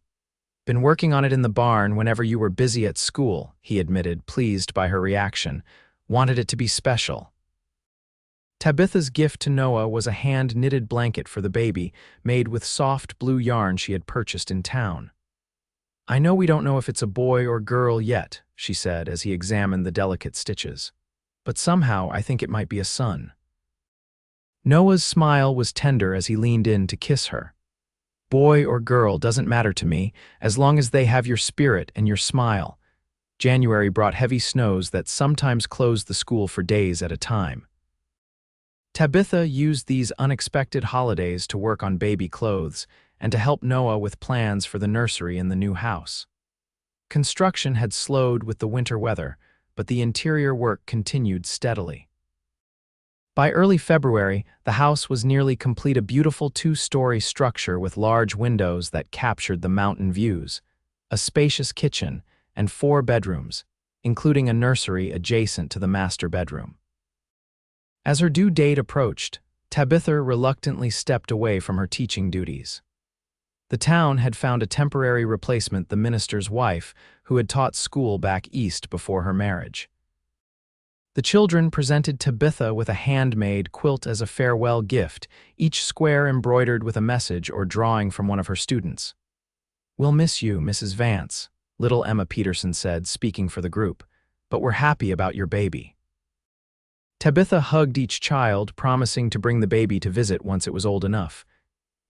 S1: "Been working on it in the barn whenever you were busy at school," he admitted, pleased by her reaction. "Wanted it to be special." Tabitha's gift to Noah was a hand-knitted blanket for the baby, made with soft blue yarn she had purchased in town. "I know we don't know if it's a boy or girl yet," she said as he examined the delicate stitches. "But somehow I think it might be a son." Noah's smile was tender as he leaned in to kiss her. "Boy or girl doesn't matter to me, as long as they have your spirit and your smile." January brought heavy snows that sometimes closed the school for days at a time. Tabitha used these unexpected holidays to work on baby clothes and to help Noah with plans for the nursery in the new house. Construction had slowed with the winter weather, but the interior work continued steadily. By early February, the house was nearly complete, a beautiful two-story structure with large windows that captured the mountain views, a spacious kitchen, and 4 bedrooms, including a nursery adjacent to the master bedroom. As her due date approached, Tabitha reluctantly stepped away from her teaching duties. The town had found a temporary replacement, the minister's wife, who had taught school back east before her marriage. The children presented Tabitha with a handmade quilt as a farewell gift, each square embroidered with a message or drawing from one of her students. "We'll miss you, Mrs. Vance," little Emma Peterson said, speaking for the group, "but we're happy about your baby." Tabitha hugged each child, promising to bring the baby to visit once it was old enough.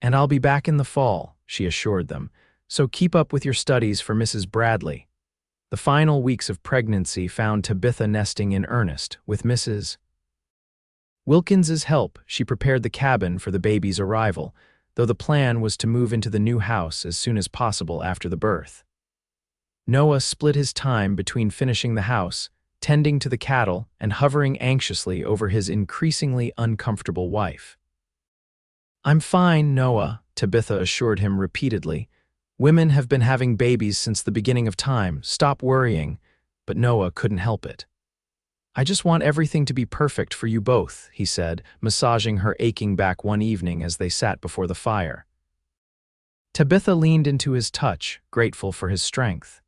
S1: "And I'll be back in the fall," she assured them, "so keep up with your studies for Mrs. Bradley." The final weeks of pregnancy found Tabitha nesting in earnest. With Mrs. Wilkins's help, she prepared the cabin for the baby's arrival, though the plan was to move into the new house as soon as possible after the birth. Noah split his time between finishing the house, tending to the cattle, and hovering anxiously over his increasingly uncomfortable wife. "I'm fine, Noah," Tabitha assured him repeatedly. "Women have been having babies since the beginning of time. Stop worrying." But Noah couldn't help it. "I just want everything to be perfect for you both," he said, massaging her aching back one evening as they sat before the fire. Tabitha leaned into his touch, grateful for his strength.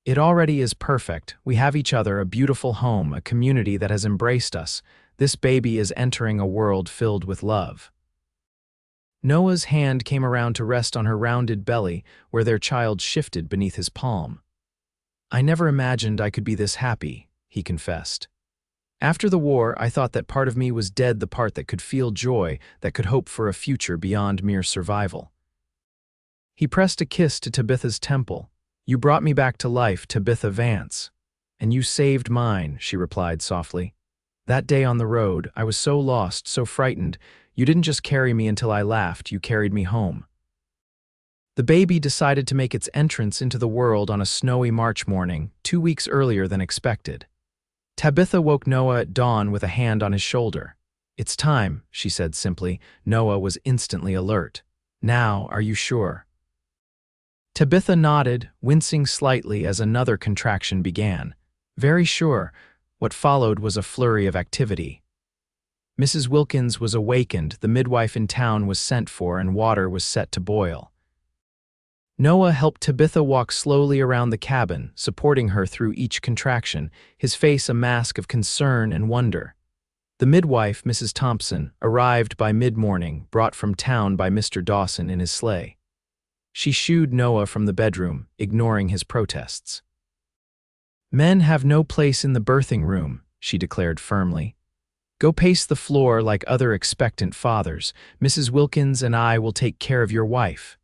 S1: "It already is perfect. We have each other, a beautiful home, a community that has embraced us. This baby is entering a world filled with love." Noah's hand came around to rest on her rounded belly, where their child shifted beneath his palm. "I never imagined I could be this happy," he confessed. "After the war, I thought that part of me was dead, the part that could feel joy, that could hope for a future beyond mere survival." He pressed a kiss to Tabitha's temple. "You brought me back to life, Tabitha Vance." "And you saved mine," she replied softly. "That day on the road, I was so lost, so frightened. You didn't just carry me until I laughed, you carried me home." The baby decided to make its entrance into the world on a snowy March morning, 2 weeks earlier than expected. Tabitha woke Noah at dawn with a hand on his shoulder. "It's time," she said simply. Noah was instantly alert. "Now, are you sure?" Tabitha nodded, wincing slightly as another contraction began. "Very sure." What followed was a flurry of activity. Mrs. Wilkins was awakened, the midwife in town was sent for, and water was set to boil. Noah helped Tabitha walk slowly around the cabin, supporting her through each contraction, his face a mask of concern and wonder. The midwife, Mrs. Thompson, arrived by mid-morning, brought from town by Mr. Dawson in his sleigh. She shooed Noah from the bedroom, ignoring his protests. "Men have no place in the birthing room," she declared firmly. "Go pace the floor like other expectant fathers. Mrs. Wilkins and I will take care of your wife."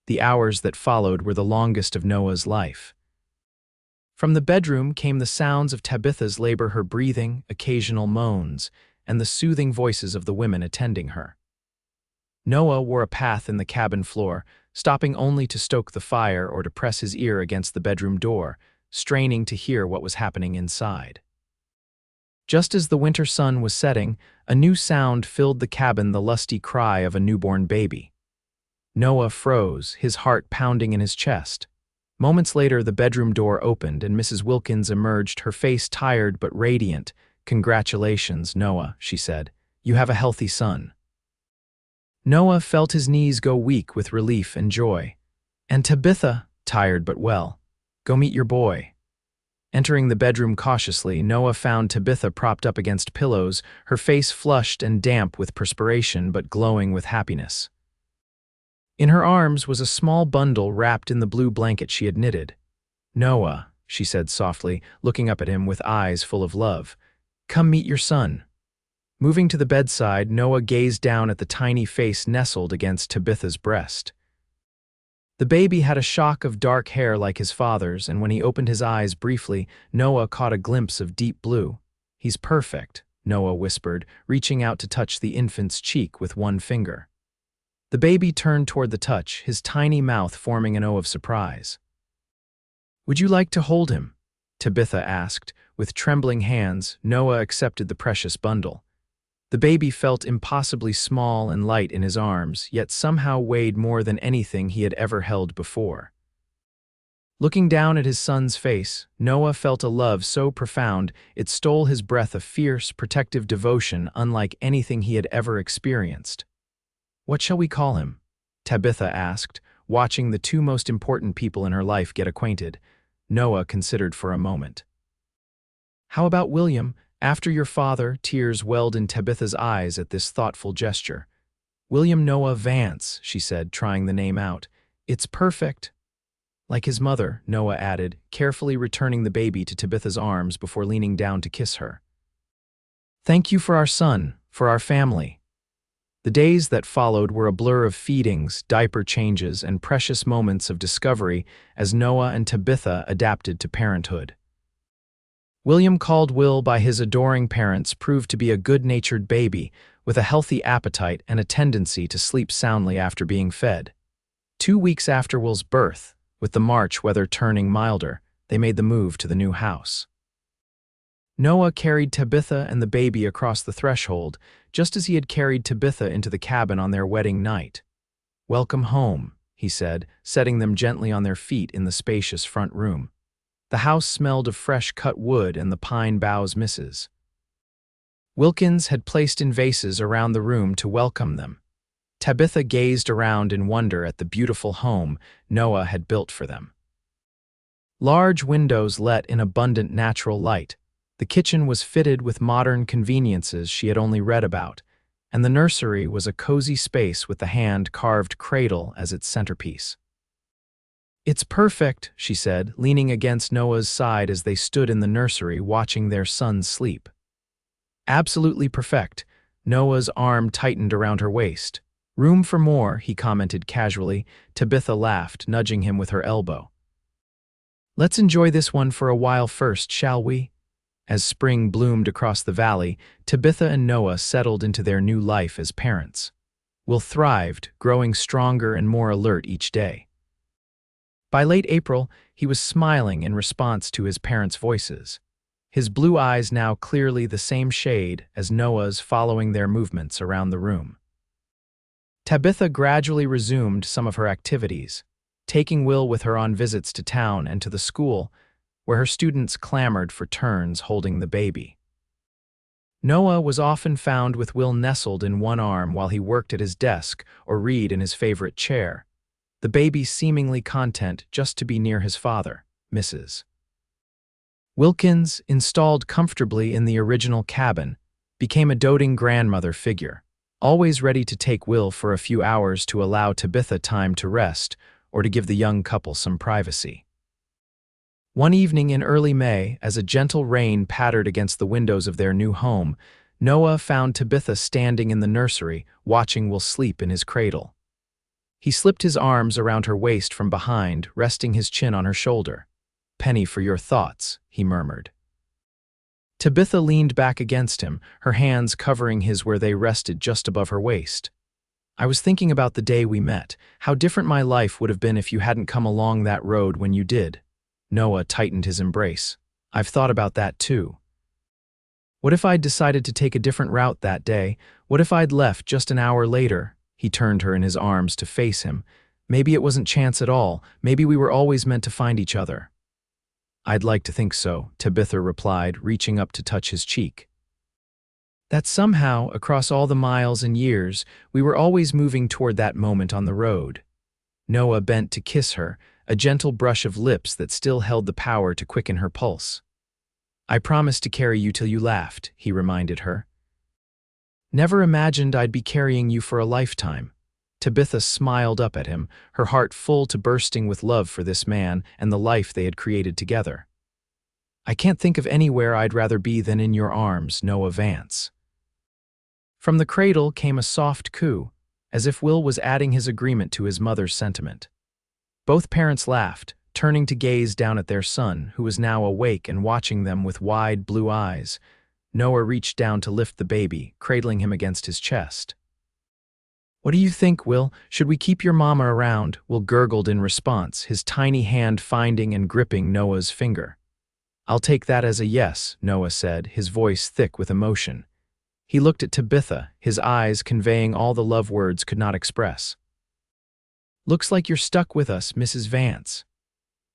S1: The hours that followed were the longest of Noah's life. From the bedroom came the sounds of Tabitha's labor, her breathing, occasional moans, and the soothing voices of the women attending her. Noah wore a path in the cabin floor, stopping only to stoke the fire or to press his ear against the bedroom door, straining to hear what was happening inside. Just as the winter sun was setting, a new sound filled the cabin, the lusty cry of a newborn baby. Noah froze, his heart pounding in his chest. Moments later, the bedroom door opened and Mrs. Wilkins emerged, her face tired but radiant. "Congratulations, Noah," she said. "You have a healthy son." Noah felt his knees go weak with relief and joy. "And Tabitha, tired but well. Go meet your boy." Entering the bedroom cautiously, Noah found Tabitha propped up against pillows, her face flushed and damp with perspiration but glowing with happiness. In her arms was a small bundle wrapped in the blue blanket she had knitted. "Noah," she said softly, looking up at him with eyes full of love, "come meet your son." Moving to the bedside, Noah gazed down at the tiny face nestled against Tabitha's breast. The baby had a shock of dark hair like his father's, and when he opened his eyes briefly, Noah caught a glimpse of deep blue. "He's perfect," Noah whispered, reaching out to touch the infant's cheek with one finger. The baby turned toward the touch, his tiny mouth forming an O of surprise. "Would you like to hold him?" Tabitha asked. With trembling hands, Noah accepted the precious bundle. The baby felt impossibly small and light in his arms, yet somehow weighed more than anything he had ever held before. Looking down at his son's face, Noah felt a love so profound it stole his breath, a fierce, protective devotion unlike anything he had ever experienced. "What shall we call him?" Tabitha asked, watching the two most important people in her life get acquainted. Noah considered for a moment. "How about William, after your father?" Tears welled in Tabitha's eyes at this thoughtful gesture. "William Noah Vance," she said, trying the name out. "It's perfect." "Like his mother," Noah added, carefully returning the baby to Tabitha's arms before leaning down to kiss her. "Thank you for our son, for our family." The days that followed were a blur of feedings, diaper changes, and precious moments of discovery as Noah and Tabitha adapted to parenthood. William, called Will by his adoring parents, proved to be a good-natured baby with a healthy appetite and a tendency to sleep soundly after being fed. 2 weeks after Will's birth, with the March weather turning milder, they made the move to the new house. Noah carried Tabitha and the baby across the threshold, just as he had carried Tabitha into the cabin on their wedding night. "Welcome home," he said, setting them gently on their feet in the spacious front room. The house smelled of fresh cut wood and the pine boughs misses. Wilkins had placed in vases around the room to welcome them. Tabitha gazed around in wonder at the beautiful home Noah had built for them. Large windows let in abundant natural light. The kitchen was fitted with modern conveniences she had only read about, and the nursery was a cozy space with the hand-carved cradle as its centerpiece. "It's perfect," she said, leaning against Noah's side as they stood in the nursery watching their son sleep. "Absolutely perfect." Noah's arm tightened around her waist. "Room for more," he commented casually. Tabitha laughed, nudging him with her elbow. "Let's enjoy this one for a while first, shall we?" As spring bloomed across the valley, Tabitha and Noah settled into their new life as parents. Will thrived, growing stronger and more alert each day. By late April, he was smiling in response to his parents' voices. his blue eyes now clearly the same shade as Noah's, following their movements around the room. Tabitha gradually resumed some of her activities, taking Will with her on visits to town and to the school, where her students clamored for turns holding the baby. Noah was often found with Will nestled in one arm while he worked at his desk or read in his favorite chair, the baby seemingly content just to be near his father, Mrs. Wilkins, installed comfortably in the original cabin, became a doting grandmother figure, always ready to take Will for a few hours to allow Tabitha time to rest or to give the young couple some privacy. One evening in early May, as a gentle rain pattered against the windows of their new home, Noah found Tabitha standing in the nursery, watching Will sleep in his cradle. He slipped his arms around her waist from behind, resting his chin on her shoulder. "Penny for your thoughts," he murmured. Tabitha leaned back against him, her hands covering his where they rested just above her waist. "I was thinking about the day we met, how different my life would have been if you hadn't come along that road when you did." Noah tightened his embrace. "I've thought about that too. What if I'd decided to take a different route that day? What if I'd left just an hour later?" He turned her in his arms to face him. "Maybe it wasn't chance at all. Maybe we were always meant to find each other." "I'd like to think so," Tabitha replied, reaching up to touch his cheek. "That somehow, across all the miles and years, we were always moving toward that moment on the road." Noah bent to kiss her, a gentle brush of lips that still held the power to quicken her pulse. "I promised to carry you till you laughed," he reminded her. "Never imagined I'd be carrying you for a lifetime." Tabitha smiled up at him, her heart full to bursting with love for this man and the life they had created together. "I can't think of anywhere I'd rather be than in your arms, Noah Vance." From the cradle came a soft coo, as if Will was adding his agreement to his mother's sentiment. Both parents laughed, turning to gaze down at their son, who was now awake and watching them with wide blue eyes. Noah reached down to lift the baby, cradling him against his chest. "What do you think, Will? Should we keep your mama around?" Will gurgled in response, his tiny hand finding and gripping Noah's finger. "I'll take that as a yes," Noah said, his voice thick with emotion. He looked at Tabitha, his eyes conveying all the love words could not express. "Looks like you're stuck with us, Mrs. Vance."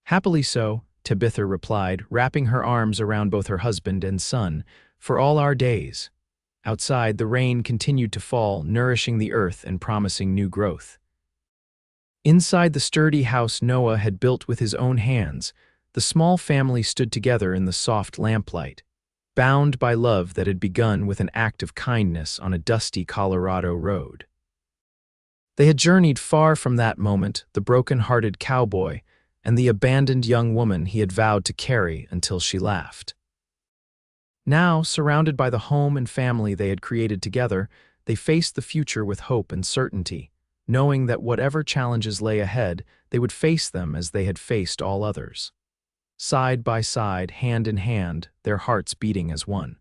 S1: "Happily so," Tabitha replied, wrapping her arms around both her husband and son, "for all our days." Outside, the rain continued to fall, nourishing the earth and promising new growth. Inside the sturdy house Noah had built with his own hands, the small family stood together in the soft lamplight, bound by love that had begun with an act of kindness on a dusty Colorado road. They had journeyed far from that moment, the broken-hearted cowboy, and the abandoned young woman he had vowed to carry until she laughed. Now, surrounded by the home and family they had created together, they faced the future with hope and certainty, knowing that whatever challenges lay ahead, they would face them as they had faced all others. Side by side, hand in hand, their hearts beating as one.